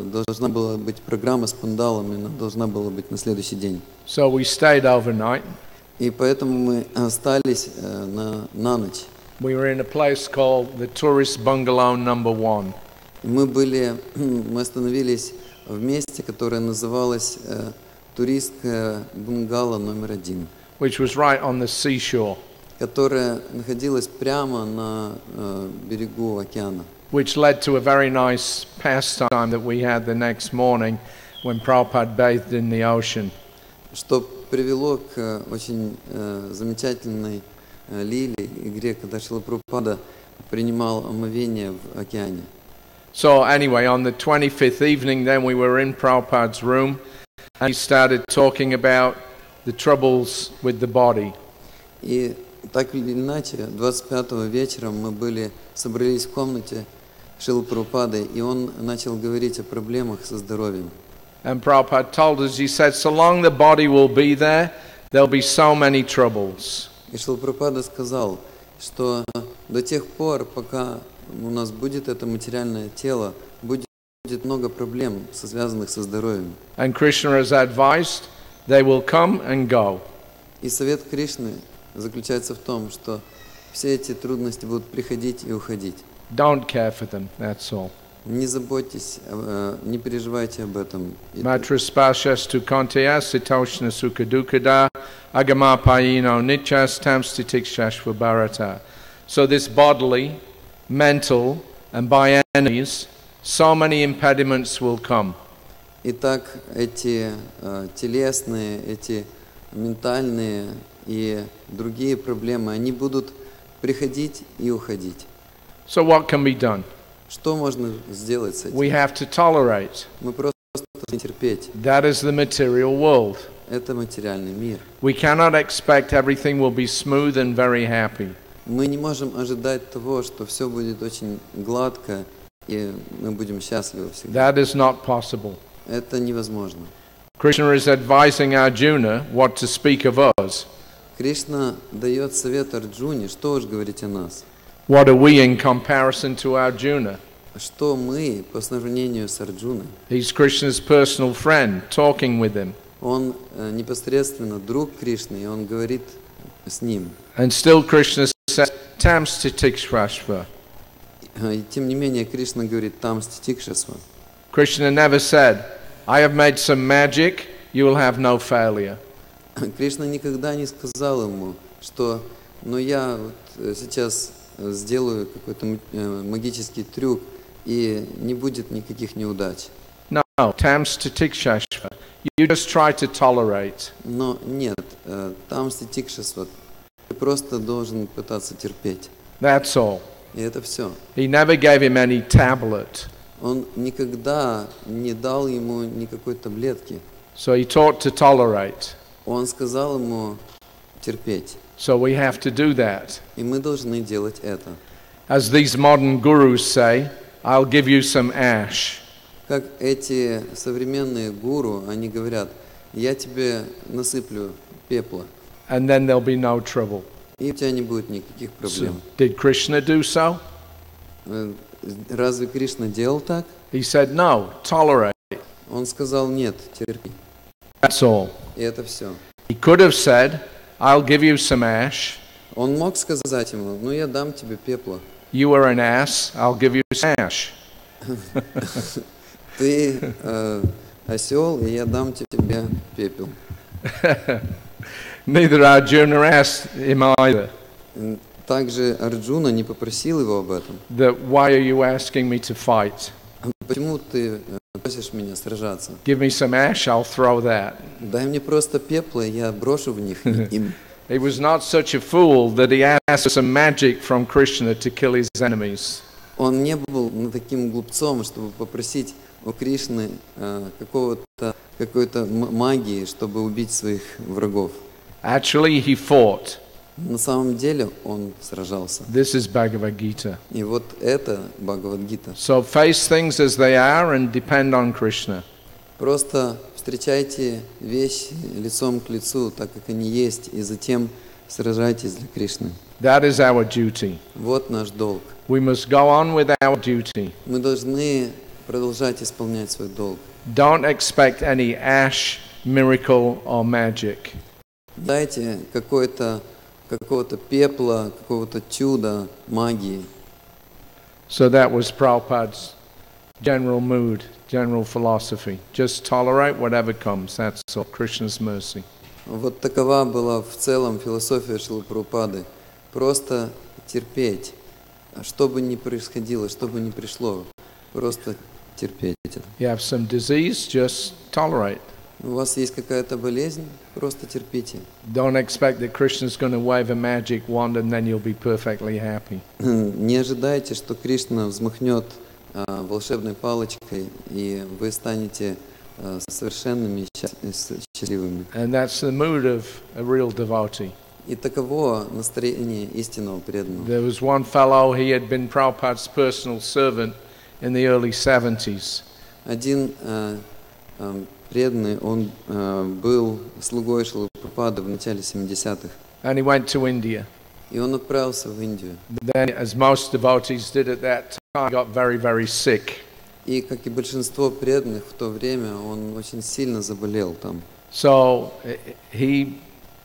должна была быть программа с пандалами, она должна была быть на следующий день. So we stayed overnight. И поэтому мы остались на ночь. We were in a place called the Tourist Bungalow No. 1. Мы остановились в месте, которое называлось туристское бунгало номер 1. Which was right on the seashore. Которое находилось прямо на берегу океана. Which led to a very nice pastime that we had the next morning when Prabhupada bathed in the ocean. Что привело к очень замечательной лиле, игре, когда Шрила Прабхупада принимал омовение в океане. So anyway, on the 25th evening then we were in Prabhupada's room and he started talking about the troubles with the body. И так или иначе, 25-го вечером мы собрались в комнате Шрилы Прабхупады, и он начал говорить о проблемах со здоровьем. And Prabhupada told us, he said, so long the body will be there, there'll be so many troubles. И Шрила Прабхупада сказал, что до тех пор, пока у нас будет это материальное тело, будет много проблем, связанных со здоровьем. And Krishna has advised, they will come and go. И совет Кришны заключается в том, что все эти трудности будут приходить и уходить. Don't care for them, that's all. Не заботьтесь, не переживайте об этом. Matraspashas tu konteyas sitoshna sukadukada agamapayino nityas tamstitikshashva bharata. So this bodily, mental, and by enemies, so many impediments will come. Итак, эти телесные, эти ментальные и другие проблемы, они будут приходить и уходить. So what can be done? Что можно сделать с этим? We have to tolerate. Мы просто должны терпеть. That is the material world. Это материальный мир. We cannot expect everything will be smooth and very happy. Мы не можем ожидать того, что все будет очень гладко и мы будем счастливы всегда. That is not possible. Это невозможно. Krishna is advising Arjuna what to speak of us. Кришна дает совет Арджуне, что уж говорить о нас. What are we in comparison to Arjuna? Что мы по сравнению с Арджуной? He's Krishna's personal friend, talking with him. Он непосредственно друг Кришны, и он говорит с ним. And still Krishna says, Tam stitikshvashva. И тем не менее Кришна говорит, там ститикшасва. Krishna never said, I have made some magic, you will have no failure. Кришна никогда не сказал ему, что я вот сейчас сделаю какой-то магический трюк, и не будет никаких неудач. No, tam stitikshashva. You just try to tolerate. Но нет, там ститикшасва. Ты просто должен пытаться терпеть. That's all. И это все. He never gave him any tablet. Он никогда не дал ему никакой таблетки. So he taught to tolerate. Он сказал ему терпеть. So we have to do that. И мы должны делать это. As these modern gurus say, I'll give you some ash. Как эти современные гуру, они говорят, я тебе насыплю пепла. And then there'll be no trouble. И у тебя не будет никаких проблем. So, did Krishna do so? Разве Кришна делал так? He said, no, tolerate. Он сказал, нет, терпи. That's all. И это все. He could have said, I'll give you some ash. Он мог сказать ему, я дам тебе пепла. You are an ass, I'll give you some ash. Ты осел, и я дам тебе пепел. Neither Arjuna asked him either. Также Арджуна не попросил его об этом. That why are you asking me to fight? Почему ты просишь меня сражаться? Give me some ash, I'll throw that. Дай мне просто пепла, я брошу в них им. He was not such a fool that he asked for some magic from Krishna to kill his enemies. Он не был таким глупцом, чтобы попросить у Кришны какой-то магии, чтобы убить своих врагов. Actually, he fought. На самом деле он сражался. This is Bhagavad Gita. И вот это Бхагавад-гита. So face things as they are and depend on Krishna. Просто встречайте вещи лицом к лицу, так как они есть, и затем сражайтесь для Кришны. That is our duty. Вот наш долг. We must go on with our duty. Мы должны продолжать исполнять свой долг. Don't expect any ash, miracle or magic. Дайте какого-то пепла, какого-то чуда, магии. So that was Prabhupada's general mood, general philosophy. Just tolerate whatever comes. That's all. Krishna's mercy. Вот такова была в целом философия Шрилы Прабхупады. Просто терпеть. Что бы ни происходило, что бы ни пришло, просто терпеть это. You have some disease, just tolerate. У вас есть какая-то болезнь, просто терпите. Don't expect that Krishna's going to wave a magic wand and then you'll be perfectly happy. Не ожидайте, что Кришна взмахнет волшебной палочкой, и вы станете совершенными и счастливыми. And that's the mood of a real devotee. И таково настроение истинного преданного. There was one fellow, he had been Prabhupada's personal servant in the early 70s. Один преданный, он был слугой Шрилы Прабхупады в начале 70-х. And he went to India. И он отправился в Индию. Then, as most devotees did at that time, got very, very sick. И, как и большинство преданных в то время, он очень сильно заболел там. So he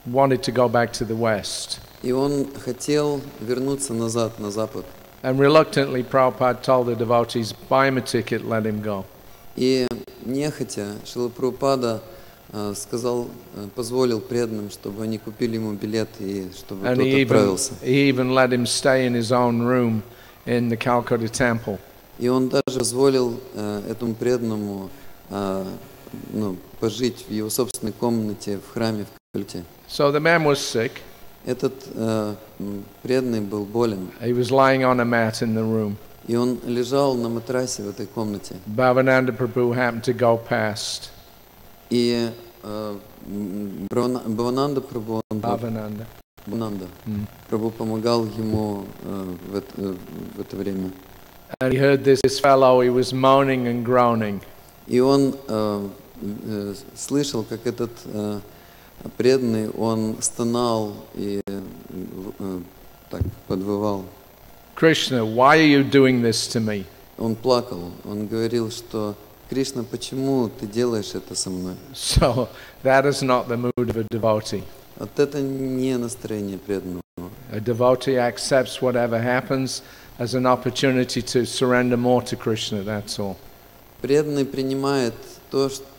wanted to go back to the West. И он хотел вернуться назад, на запад. And reluctantly, Prabhupada told the devotees, buy him a ticket, let him go. И нехотя Шрила Прабхупада позволил преданным, чтобы они купили ему билет и чтобы тот отправился. He even let him stay in his own room in the Calcutta temple. И он даже позволил этому преданному пожить в его собственной комнате в храме в Калькутте. So the man was sick. Этот преданный был болен. He was lying on a mat in the room. И он лежал на матрасе в этой комнате. Bhavananda Prabhu happened to go past. И Бхавананда Прабху, Прабху помогал ему в это время. And he heard this fellow, he was moaning and groaning. И он слышал, как этот преданный, он стонал и так подвывал. Krishna, why are you doing this to me? Он плакал, он говорил, что Кришна, почему ты делаешь это со мной? So that is not the mood of a devotee. Вот это не настроение преданного. A devotee accepts whatever happens as an opportunity to surrender more to Krishna, that's all. Преданный принимает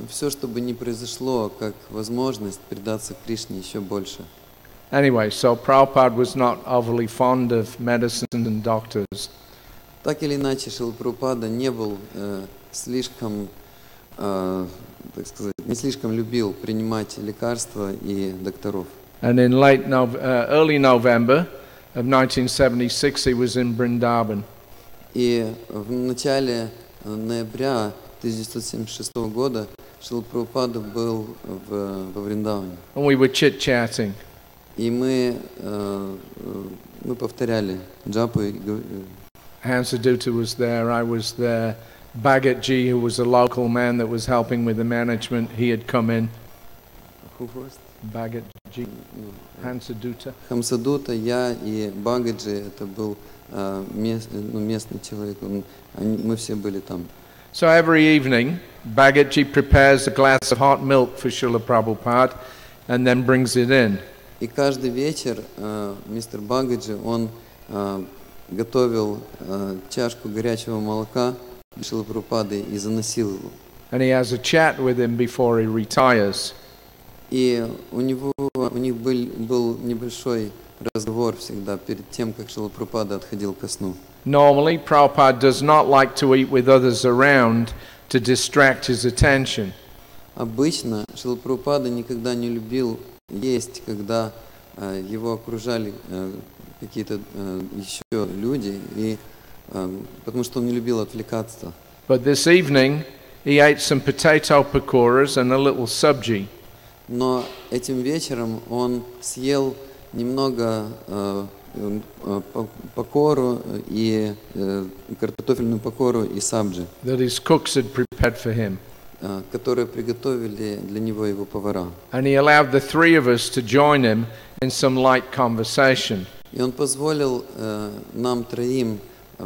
все, что бы ни произошло, как возможность предаться Кришне еще больше. Anyway, so Prabhupada was not overly fond of medicine and doctors. Так или иначе, Шрила Прабхупада не был слишком, так сказать, не слишком любил принимать лекарства и докторов. And in early November of 1976, he was in Vrindavan. И в начале ноября 1976 года Шрила Прабхупада был во Вриндаване. And we were chit-chatting. И мы повторяли джапу. Hansadutta was there, I was there. Bhagatji, who was a local man that was helping with the management, he had come in. Who first? Bhagatji, Hansadutta. Хамсадута, я и Бхагаджи, это был местный человек, мы все были там. So every evening, Bhagatji prepares a glass of hot milk for Srila Prabhupada and then brings it in. И каждый вечер мистер Бхагаджи, он готовил чашку горячего молока для Шрилы Прабхупады и заносил его. And he has a chat with him before he retires. И у них был небольшой разговор всегда перед тем, как Шрила Прабхупада отходил ко сну. Normally, Prabhupada does not like to eat with others around to distract his attention. Обычно Шрила Прабхупада никогда не любил есть, когда его окружали какие-то еще люди, и потому что он не любил отвлекаться. But this evening, he ate some potato pakoras and a little sabji. Но этим вечером он съел немного пакору и картофельную пакору и сабджи, That his cooks had prepared for him. которые приготовили для него его повара. And he allowed the three of us to join him in some light conversation. И он позволил нам троим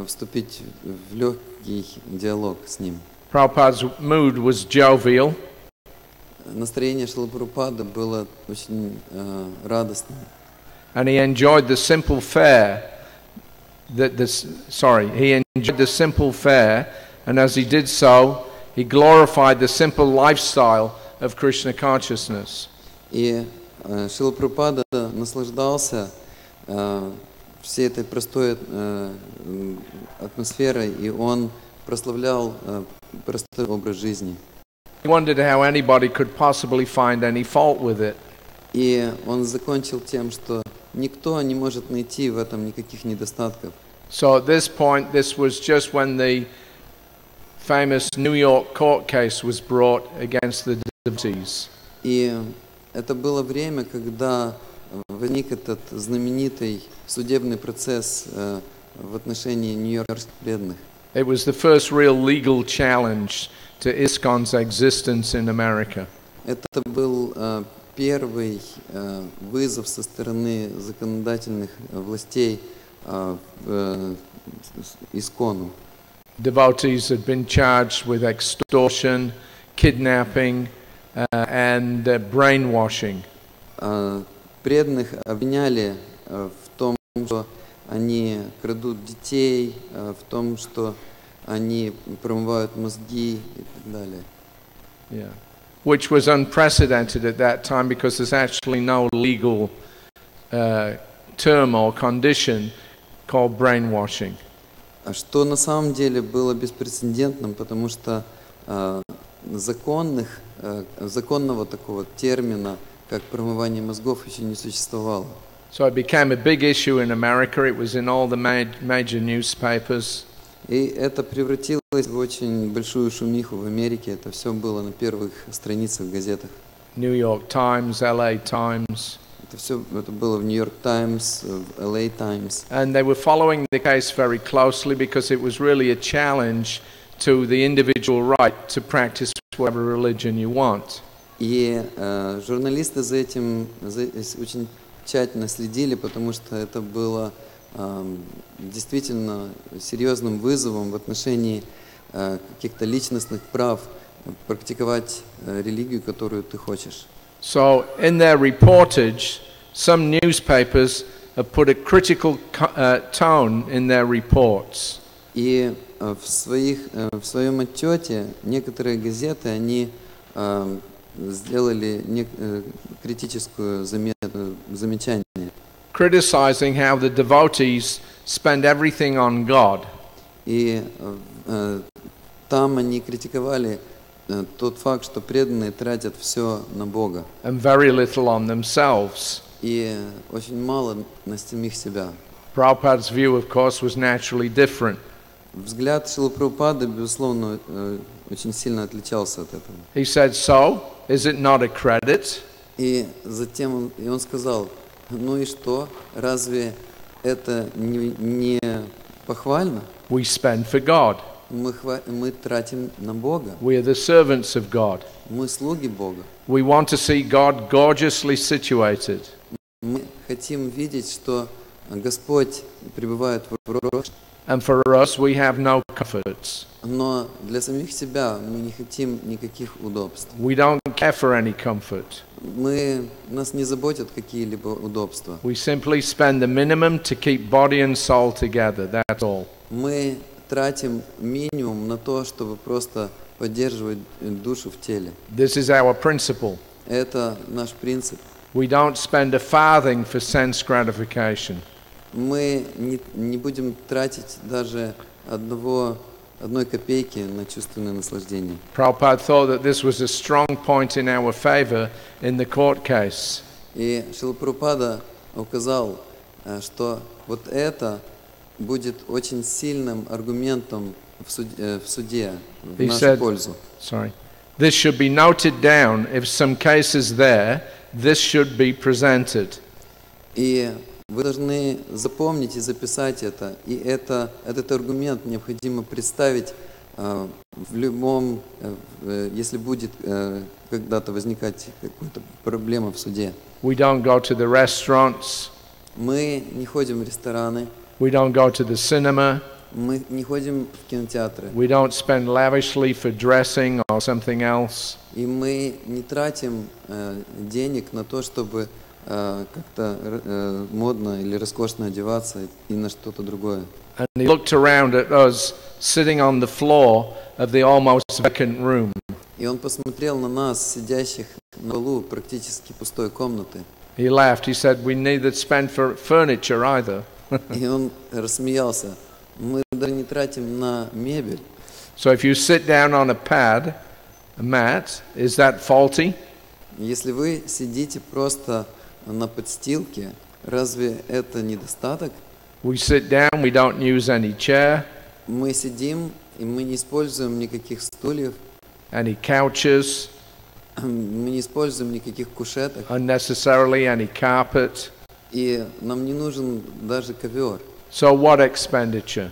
вступить в легкий диалог с ним. Prabhupada's mood was jovial. Настроение Шрилы Прабхупады было очень радостное. And he enjoyed the simple fare and as he did so, he glorified the simple lifestyle of Krishna consciousness. И Шрила Прабхупада наслаждался всей этой простой атмосферой, и он прославлял простой образ жизни. He wondered how anybody could possibly find any fault with it. И он закончил тем, что никто не может найти в этом никаких недостатков. So at this point, this was just when the famous New York court case was brought against the devotees. И это было время, когда возник этот знаменитый судебный процесс в отношении нью-йоркских преданных. It was the first real legal challenge to ISKCON's existence in America. Это был первый вызов со стороны законодательных властей ISKCON. Devotees had been charged with extortion, kidnapping, and brainwashing. Преданных обвиняли в том, что они крадут детей, в том, что они промывают мозги и так далее. Yeah. Which was unprecedented at that time because there's actually no legal term or condition called brainwashing. Что на самом деле было беспрецедентным, потому что законного такого термина, как промывание мозгов, еще не существовало. So it became a big issue in America. It was in all the major newspapers. И это превратилось в очень большую шумиху в Америке. Это все было на первых страницах в газетах. New York Times, LA Times. Это было в New York Times, в LA Times. And they were following the case very closely because it was really a challenge to the individual right to practice whatever religion you want. И журналисты за этим очень тщательно следили, потому что это было действительно серьезным вызовом в отношении каких-то личностных прав практиковать религию, которую ты хочешь. So in their reportage, some newspapers have put a critical tone in their reports. И в своем отчете некоторые газеты они сделали критическое замечание. Criticizing how the devotees spend everything on God. И там они критиковали тот факт, что преданные тратят все на Бога. And very little on themselves. И очень мало на самих себя. Prabhupada's view, of course, was naturally different. Взгляд Шрилы Прабхупады, безусловно, очень сильно отличался от этого. He said, "So, is it not a credit?" И затем он сказал: ну и что? Разве это не похвально? We spend for God. Мы тратим на Бога. We are the servants of God. Мы слуги Бога. We want to see God gorgeously situated. Мы хотим видеть, что Господь пребывает в роще. And for us, we have no comforts. Но для самих себя мы не хотим никаких удобств. We don't care for any comfort. Нас не заботят какие-либо удобства. We simply spend the minimum to keep body and soul together. That's all. Мы тратим минимум на то, чтобы просто поддерживать душу в теле. This is our principle. Это наш принцип. We don't spend a farthing for sense gratification. Мы не будем тратить даже одной копейки на чувственное наслаждение. Prabhupada thought that this was a strong point in our favor in the court case. И Шрила Прабхупада указал, что вот это будет очень сильным аргументом в суде в нашу пользу. This should be noted down. If some case is there, this should be presented. И вы должны запомнить и записать это. И этот аргумент необходимо представить в любом, если будет когда-то возникать какая-то проблема в суде. We don't go to the restaurants. Мы не ходим в рестораны, We don't go to the cinema. мы не ходим в кинотеатры, We don't spend lavishly for dressing or something else. и мы не тратим денег на то, чтобы как-то модно или роскошно одеваться и на что-то другое. And he looked around at us sitting on the floor of the almost vacant room. И он посмотрел на нас, сидящих на полу практически пустой комнаты. He laughed. He said, we neither spend for furniture either. И он рассмеялся. Мы даже не тратим на мебель. So if you sit down on a mat, is that faulty? Если вы сидите просто на подстилке, разве это недостаток? We sit down, we don't use any chair, Мы сидим, и мы не используем никаких стульев, any couches, мы не используем никаких кушеток, unnecessarily any carpet. и нам не нужен даже ковер. So what expenditure?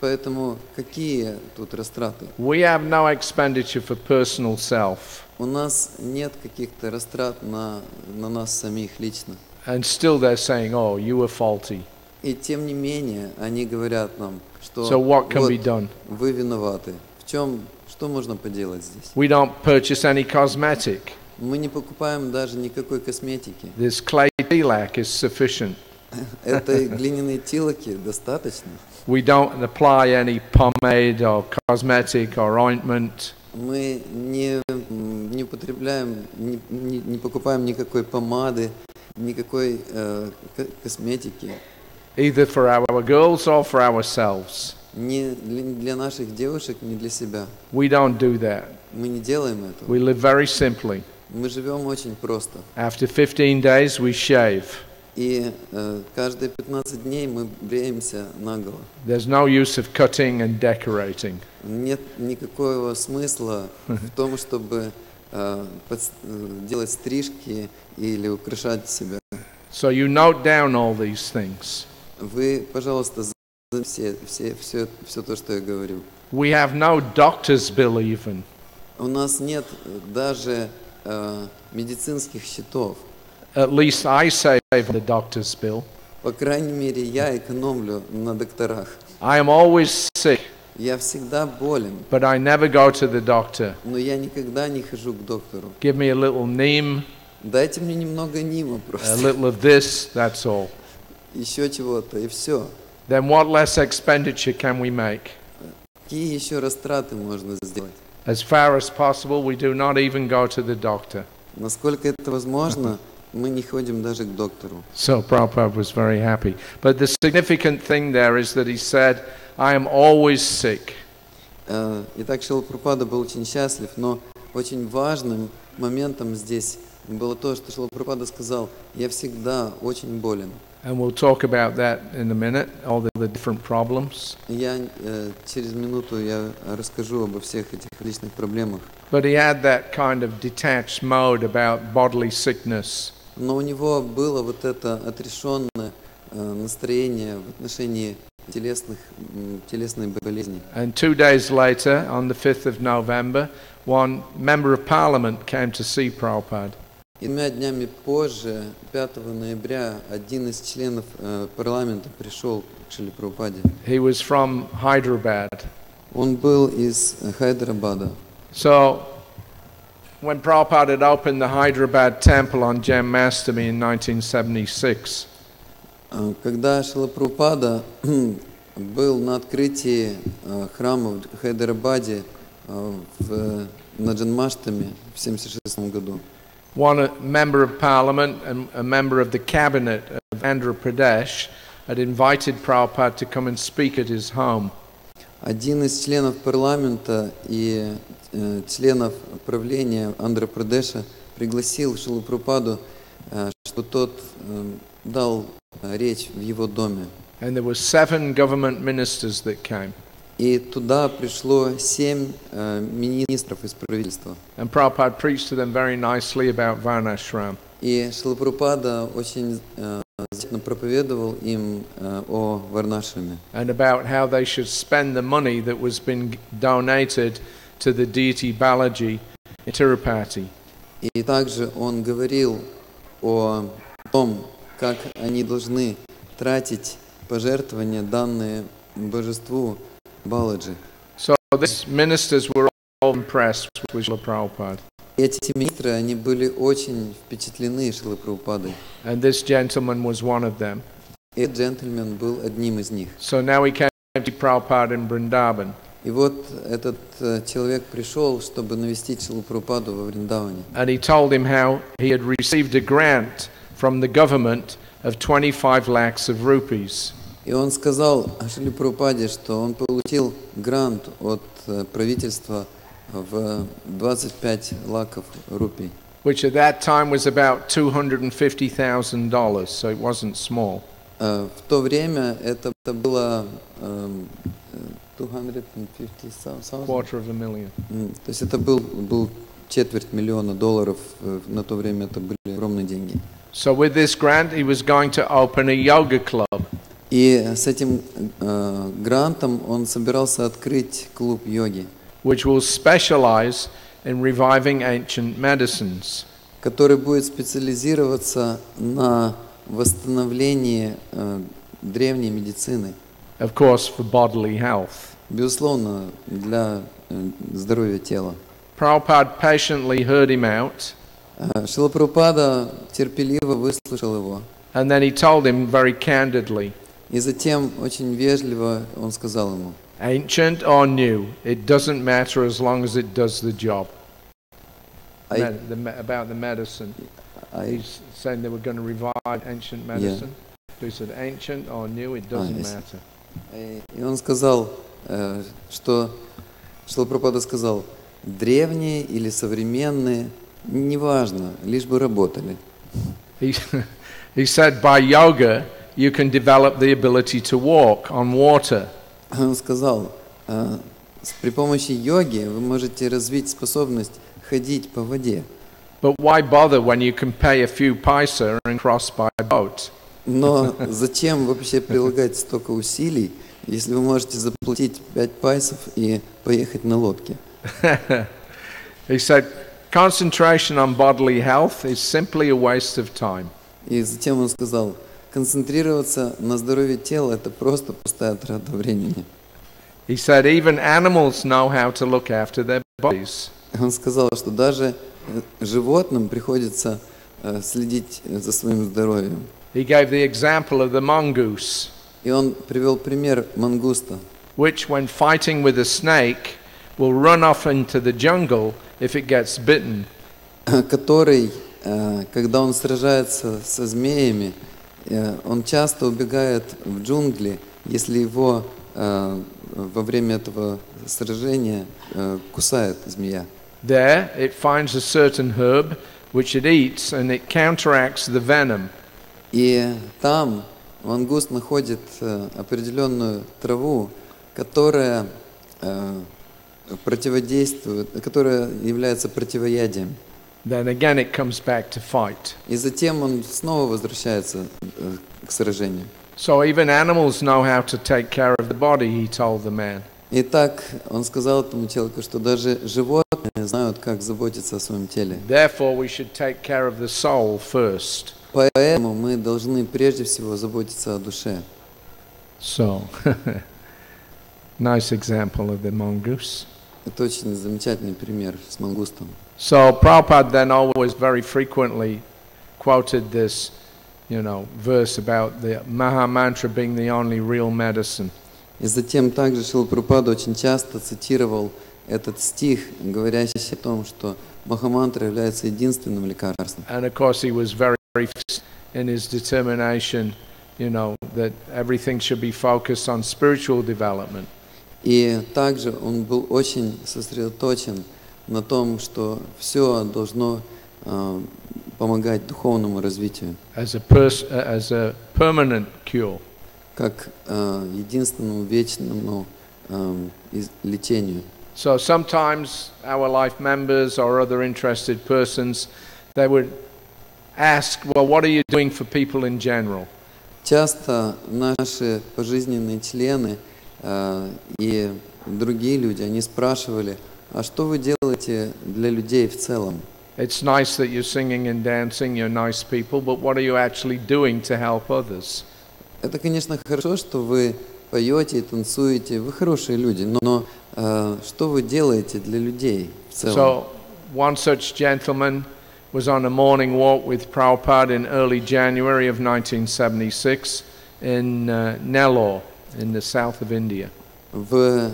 Поэтому какие тут растраты? We have no expenditure for personal self. У нас нет каких-то растрат на нас самих лично. And still they're saying, oh, you were faulty. И тем не менее, они говорят нам, что So what can вот be done? вы виноваты. Что можно поделать здесь? We don't purchase any cosmetic. Мы не покупаем даже никакой косметики. This clay tilak is sufficient. Этой глиняной тилоки достаточно. We don't apply any pomade or cosmetic or ointment. Мы не употребляем, не покупаем никакой помады, никакой косметики. Either for our girls or for ourselves. Ни для наших девушек, ни для себя. We don't do that. Мы не делаем этого. We live very simply. Мы живем очень просто. After 15 days we shave. И каждые 15 дней мы бреемся наголо. There's no use of cutting and decorating. Нет никакого смысла в том, чтобы делать стрижки или украшать себя. So you note down all these things. Вы, пожалуйста, все то, что я говорю. We have no doctor's bill even. У нас нет даже медицинских счетов. At least I save on the doctor's bill. По крайней мере, я экономлю на докторах. I am always sick, Я всегда болен, but I never go to the doctor. но я никогда не хожу к доктору. Give me a little neem, Дайте мне немного нима a просто. little of this, that's all. Еще чего-то, и все. Then what less expenditure can we make? Какие еще растраты можно сделать? As far as possible, we do not even go to the doctor. Насколько это возможно, мы не ходим даже к доктору. So Prabhupada was very happy. But the significant thing there is that he said, I am always sick. Итак, Шрила Прабхупада был очень счастлив, но очень важным моментом здесь было то, что Шрила Прабхупада сказал: «Я всегда очень болен». And we'll talk about that in a minute, all the different problems. Я через минуту я расскажу обо всех этих личных проблемах. But he had that kind of detached mode about bodily sickness. Но у него было вот это отрешенное настроение в отношении телесной болезни. And 2 days later, on the 5th of November, one member of parliament came to see Prabhupada. И 2 днями позже, 5 ноября, один из членов парламента пришел к Шриле Прабхупаде. He was from Hyderabad. Он был из Хайдарабада. So, when Prabhupada had opened the Hyderabad temple on Janmashtami in 1976, Когда Шрила Прабхупада был на открытии храма в Хайдарабаде на Джанмаштами в 1976 году, one member of parliament and a member of the cabinet of Andhra Pradesh had invited Prabhupada to come and speak at his home. один из членов парламента и членов правления Андхра-Прадеша пригласил Шрилу Прабхупаду, что тот дал речь в его доме. And there were 7 government ministers that came. И туда пришло 7 министров из правительства. And Prabhupada preached to them very nicely about Varnashram. И Шрила Прабхупада очень проповедовал им о Варнашраме. And about how they should spend the money that was been donated to the deity Balaji in Tirupati. И также он говорил о том, как они должны тратить пожертвования, данные божеству Баладжи. So these ministers were all impressed with Srila Prabhupada. Эти министры, они были очень впечатлены Шрилой Прабхупадой. And this gentleman was one of them. И этот джентльмен был одним из них. So now he came to Prabhupada in Vrindavan. И вот этот человек пришел, чтобы навестить Шрилу Прабхупаду во Вриндаване. And he told him how he had received a grant from the government of 25 lakhs of rupees. И он сказал Шриле Прабхупаде, что он получил грант от правительства в 25 лаков рупий. Which at that time was about $250,000, so it wasn't small. В то время это было 250,000. $250,000. То есть это был $250,000. На то время это были огромные деньги. So with this grant, he was going to open a yoga club. И с этим грантом он собирался открыть клуб йоги, which will specialize in reviving ancient medicines. который будет специализироваться на восстановлении древней медицины. Of course, for bodily health. Безусловно, для здоровья тела. Prabhupada patiently heard him out. Шрила Прабхупада терпеливо выслушал его. And then he told him very candidly. И затем очень вежливо он сказал ему: Ancient or new, it doesn't matter as long as it does the job. About the medicine. He's saying they were going to revive ancient medicine. So he said, ancient or new, it doesn't matter. И он сказал, что Шрила Прабхупада сказал: древние или современные, неважно, лишь бы работали. He said, by yoga, you can develop the ability to walk on water. Он сказал, при помощи йоги вы можете развить способность ходить по воде. But why bother when you can pay a few paisa and cross by boat? Но зачем вообще прилагать столько усилий, если вы можете заплатить 5 пайсов и поехать на лодке? He said, concentration on bodily health is simply a waste of time. И затем он сказал, концентрироваться на здоровье тела — это просто пустая трата времени. He said, even animals know how to look after their bodies. Он сказал, что даже животным приходится следить за своим здоровьем. He gave the example of the mongoose. И он привел пример мангуста, which, when fighting with a snake, will run off into the jungle if it gets bitten. Который, когда он сражается со змеями, он часто убегает в джунгли, если его во время этого сражения кусает змея. There, it finds a certain herb which it eats, and it counteracts the venom. И там мангуст находит определенную траву, которая противодействует, которая является противоядием. Then again it comes back to fight. И затем он снова возвращается к сражению. So even animals know how to take care of the body, he told the man. Итак, он сказал этому человеку, что даже животные знают, как заботиться о своем теле. Therefore we should take care of the soul first. Поэтому мы должны прежде всего заботиться о душе. So, nice example of the mongoose. Это очень замечательный пример с мангустом. So Prabhupada then always very frequently quoted this, verse about the Maha Mantra being the only real medicine. И затем также Шрила Прабхупада очень часто цитировал этот стих, говорящий о том, что Махамантра является единственным лекарством. And of course he was very fixed in his determination, that everything should be focused on spiritual development. И также он был очень сосредоточен на том, что все должно помогать духовному развитию. As a permanent cure. Как единственному вечному лечению. So sometimes our life members or other interested persons, they would ask, well, what are you doing for people in general? Часто наши пожизненные члены и другие люди, они спрашивали, а что вы делаете для людей в целом? It's nice that you're singing and dancing, you're nice people, but what are you actually doing to help others? Это, конечно, хорошо, что вы поете и танцуете, вы хорошие люди, но что вы делаете для людей в целом? So, one such gentleman was on a morning walk with Prabhupada in early January of 1976 in Nellore, in the south of India. В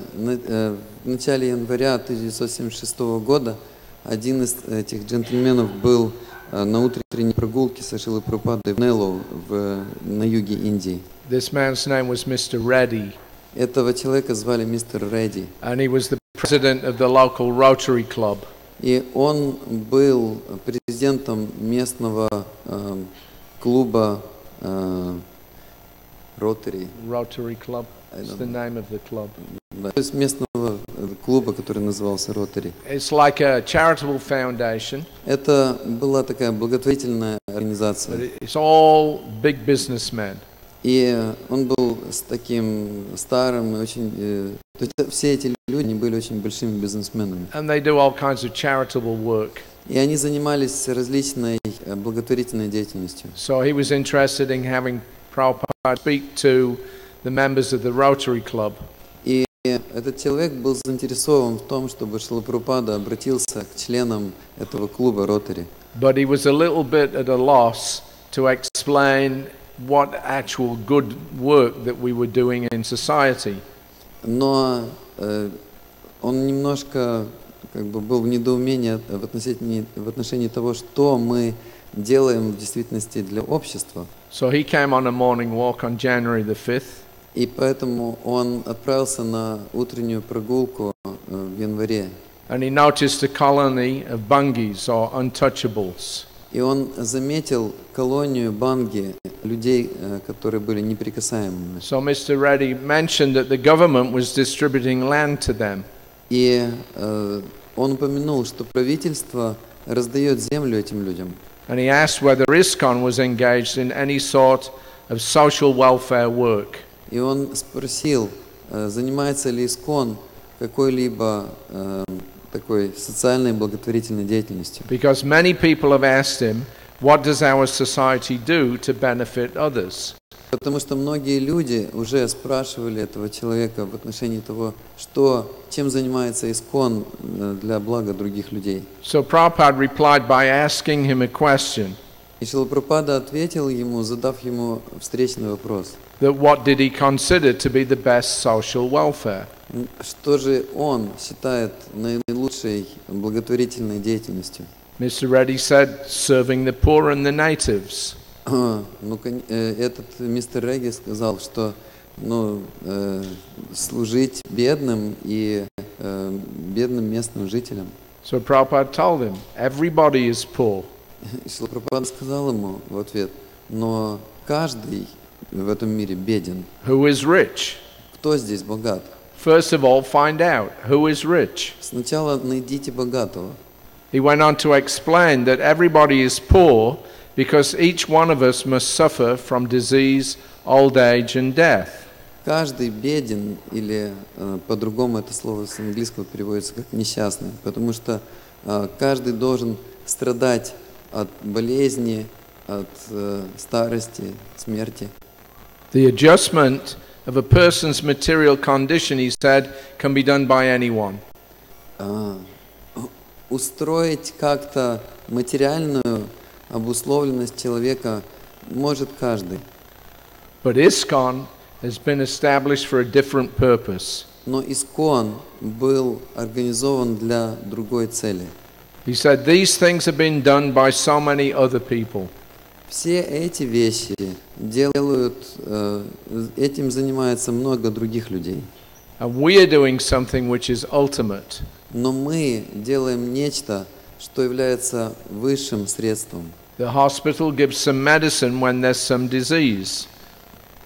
начале января 1976 года один из этих джентльменов был на утренней прогулке со Шрилой Прабхупадой в Неллоу, на юге Индии. This man's name was Mr. Reddy. Этого человека звали мистер Редди. And he was the president of the local Rotary Club. И он был президентом местного клуба Rotary. Rotary Club. It's the name of the club. Да, то есть местного клуба, который назывался Rotary. It's like a charitable foundation. Это была такая благотворительная организация. But it's all big businessmen. И он был с таким старым, очень, то есть все эти люди они были очень большими бизнесменами. And they do all kinds of charitable work. И они занимались различной благотворительной деятельностью. So he was interested in having Prabhupada speak to the members of the Rotary Club. И этот человек был заинтересован в том, чтобы Шрила Прабхупада обратился к членам этого клуба Rotary. But he was a little bit at a loss to explain what actual good work that we were doing in society. Но он немножко как бы был в недоумении в отношении того, что мы делаем в действительности для общества. So he came on a morning walk on January the 5th. И поэтому он отправился на утреннюю прогулку в январе. And he noticed a colony of bungis or untouchables. И он заметил колонию банги, людей, которые были неприкасаемыми. So Mr. Reddy mentioned that the government was distributing land to them. И он упомянул, что правительство раздает землю этим людям. And he asked whether ISKCON was engaged in any sort of social welfare work. И он спросил, занимается ли ИСККОН какой-либо такой социальной благотворительной деятельностью. Because many people have asked him, what does our society do to benefit others? Потому что многие люди уже спрашивали этого человека в отношении того, чем занимается ИСККОН для блага других людей. So Prabhupada replied by asking him a question. И Шрила Прабхупада ответил ему, задав ему встречный вопрос. That what did he consider to be the best social welfare? Что же он считает наилучшей благотворительной деятельностью? Mr. Reddy said, serving the poor and the natives. Этот мистер Редди сказал, что служить бедным и бедным местным жителям. So Prabhupada told him, everybody is poor. Шрила Прабхупада сказал ему в ответ, но каждый в этом мире беден. Who is rich? Кто здесь богат? First of all, find out who is rich. Сначала найдите богатого. He went on to explain that everybody is poor because each one of us must suffer from disease, old age and death. Каждый беден, или по-другому это слово с английского переводится как несчастный, потому что каждый должен страдать от болезни, от старости, смерти. The adjustment of a person's material condition, he said, can be done by anyone. Устроить как-то материальную обусловленность человека может каждый. But ISKCON has been established for a different purpose. Но ИСККОН был организован для другой цели. He said these things have been done by so many other people. Все эти вещи делают, этим занимается много других людей. And we are doing something which is ultimate. Но мы делаем нечто, что является высшим средством. The hospital gives some medicine when there's some disease.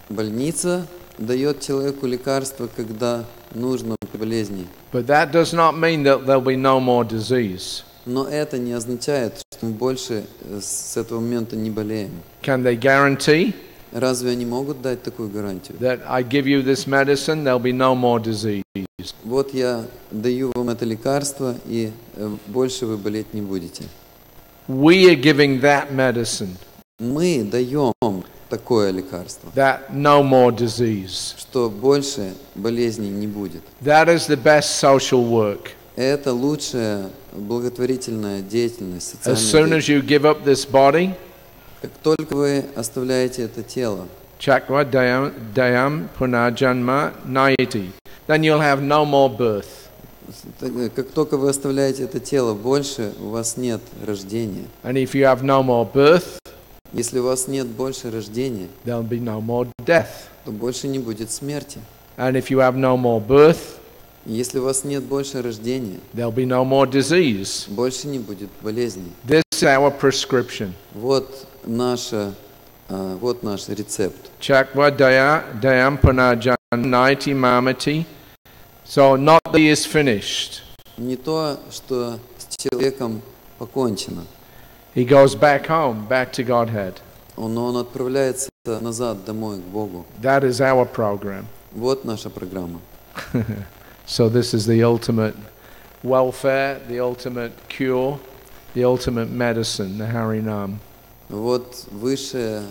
Больница дает человеку лекарство, когда нужно при болезни. But that does not mean that there'll be no more disease. Но это не означает, мы больше с этого момента не болеем. Can they guarantee Разве они могут дать такую гарантию? that I give you this medicine, there'll be no more disease? Вот я даю вам это лекарство, и больше вы болеть не будете. We are giving that medicine, Мы даем такое лекарство, that no more disease. что больше болезней не будет. That is the best social work. Это лучшая благотворительная деятельность, As социальная soon деятельность. as you give up this body, Как только вы оставляете это тело, Chakra Dayam Punajanma Naiti, then you'll have no more birth. как только вы оставляете это тело, больше у вас нет рождения. And if you have no more birth, Если у вас нет больше рождения, there'll be no more death. то больше не будет смерти. And if you have no more birth, Если у вас нет больше рождения, there'll be no more disease. больше не будет болезней. This is our prescription. Вот наш рецепт. Chakra Dayam Punajanma Naiti Mamati. So not that he is finished. Не то, что с человеком покончено, He goes back home, back to Godhead. но он отправляется назад домой к Богу. That is our program. Вот наша программа. So this is the ultimate welfare, the ultimate cure, the ultimate medicine, the Harinam. Вот высшее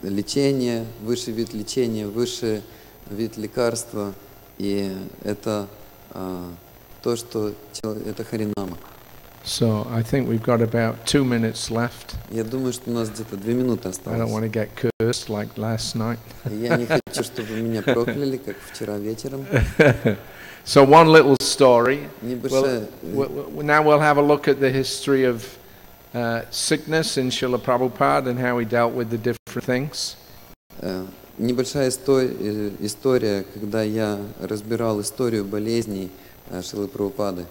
лечение, высший вид лечения, высший вид лекарства, и это то, что это Харинама. So I think we've got about 2 minutes left. Я думаю, что у нас где-то 2 минуты I don't осталось. want to get cursed like last night. Я не хочу, чтобы меня прокляли, как вчера вечером. So one little story. Небольшая, Now we'll have a look at the history of sickness in Srila Prabhupada and how he dealt with the different things. небольшая история, когда я разбирал историю болезней Шрилы Прабхупады.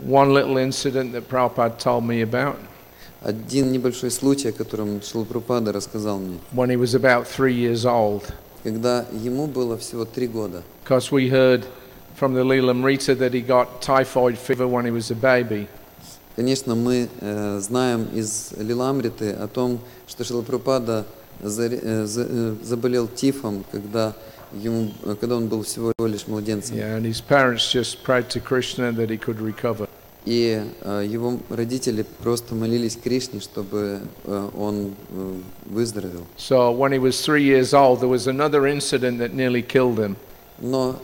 One little incident that Prabhupada told me about. Один небольшой случай, о котором Шрила Прабхупада рассказал мне. When he was about 3 years old. Когда ему было всего 3 года. Because we heard from the Leelamrita that he got typhoid fever when he was a baby. Конечно, мы знаем из Лиламриты о том, что Шрила Прабхупада заболел тифом, когда он был всего лишь младенцем. Yeah, and his parents just prayed to Krishna that he could recover. И его родители просто молились Кришне, чтобы он выздоровел. So when he was 3 years old, there was another incident that nearly killed him. Но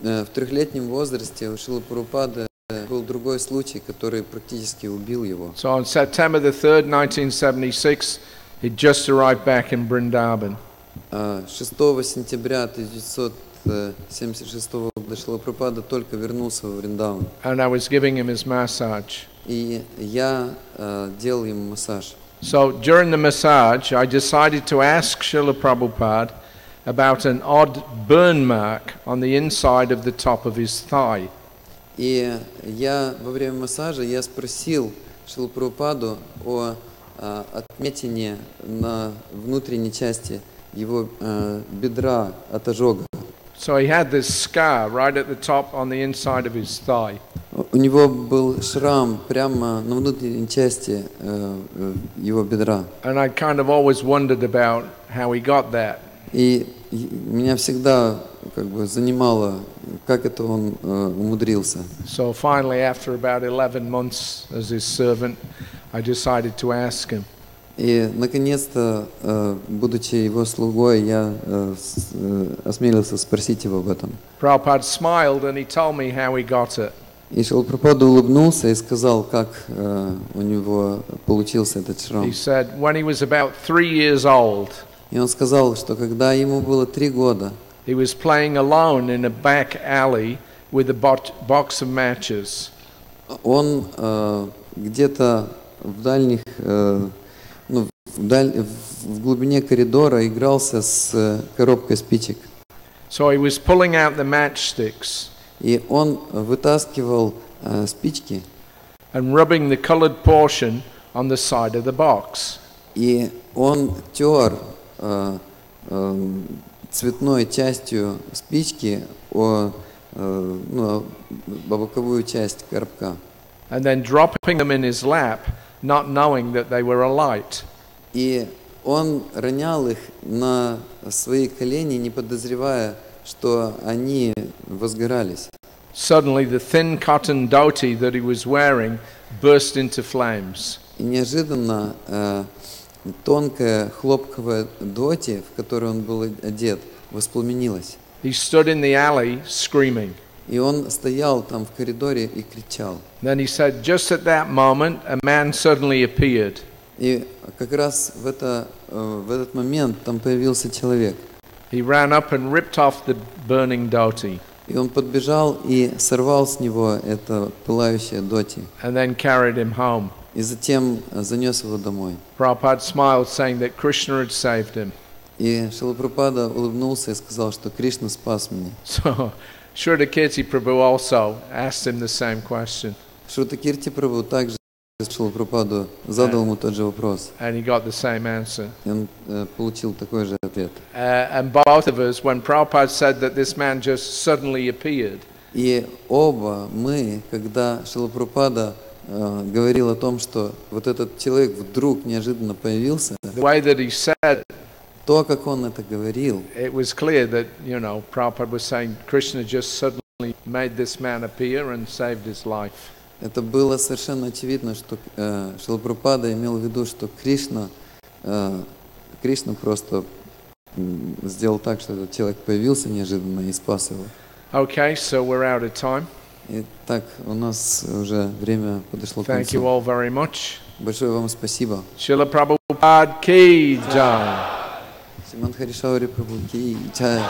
в 3-летнем возрасте у Шрилы Прабхупады был другой случай, который практически убил его. So on September the 3rd, 1976, he just arrived back in Vrindavan. 6 сентября 1976 года Шрила Прабхупада только вернулся в Вриндаван. And I was giving him his massage. И я делал ему массаж. So during the massage, I decided to ask Srila Prabhupada about an odd burn mark on the inside of the top of his thigh. И я во время массажа я спросил Шрилу Прабхупаду о отметине на внутренней части его бедра от ожога. So he had this scar right at the top on the inside of his thigh. У него был шрам прямо на внутренней части его бедра. And I kind of always wondered about how he got that. И меня всегда занимало, как это он умудрился. So finally, after about 11 months as his servant, I decided to ask him. И наконец-то, будучи его слугой, я осмелился спросить его об этом. Prabhupada smiled and he told me how he got it. И Шрила Прабхупада улыбнулся и сказал, как у него получился этот шрам. He said when he was about 3 years old, И он сказал, что когда ему было 3 года, he was playing alone in a back alley with a box of matches. Он где-то в дальних, в глубине коридора игрался с коробкой спичек. So he was pulling out the matchsticks И он вытаскивал спички and rubbing the colored portion on the side of the box. И он тер цветной частью спички о боковую часть коробка. and then dropping them in his lap, not knowing that they were alight. И он ронял их на свои колени, не подозревая, что они возгорались. Suddenly the thin cotton dhoti that he was wearing burst into flames. И неожиданно тонкая хлопковая доти, в которую он был одет, воспламенилась. He stood in the alley screaming. И он стоял там в коридоре и кричал. Then he said, just at that moment, a man suddenly appeared. И как раз в этот момент там появился человек. He ran up and ripped off the burning dhoti. И он подбежал и сорвал с него это пылающее доти. And then carried him home. И затем занес его домой. Prabhupada smiled, saying that Krishna had saved him. И Шрила Прабхупада улыбнулся и сказал, что Кришна спас меня. So, Shrutakirti Prabhu also asked him the same question. Шрутакирти Прабху также Шрила Прабхупаду задал ему тот же вопрос. And he got the same answer. И он получил такой же ответ. And both of us, when Prabhupada said that this man just suddenly appeared, И оба мы, когда Шрила Прабхупада говорил о том, что вот этот человек вдруг неожиданно появился, the way that he said, то, как он это говорил, it was clear that, Prabhupada was saying Krishna just suddenly made this man appear and saved his life. это было совершенно очевидно, что Шрила Прабхупада имел в виду, что Кришна просто сделал так, что этот человек появился неожиданно и спас его. Okay, so we're out of time. Итак, у нас уже время подошло к Thank you концу. all very much. Большое вам спасибо. Srila Prabhupada ki jai. Шримад Хари Шаури Прабху ки джай.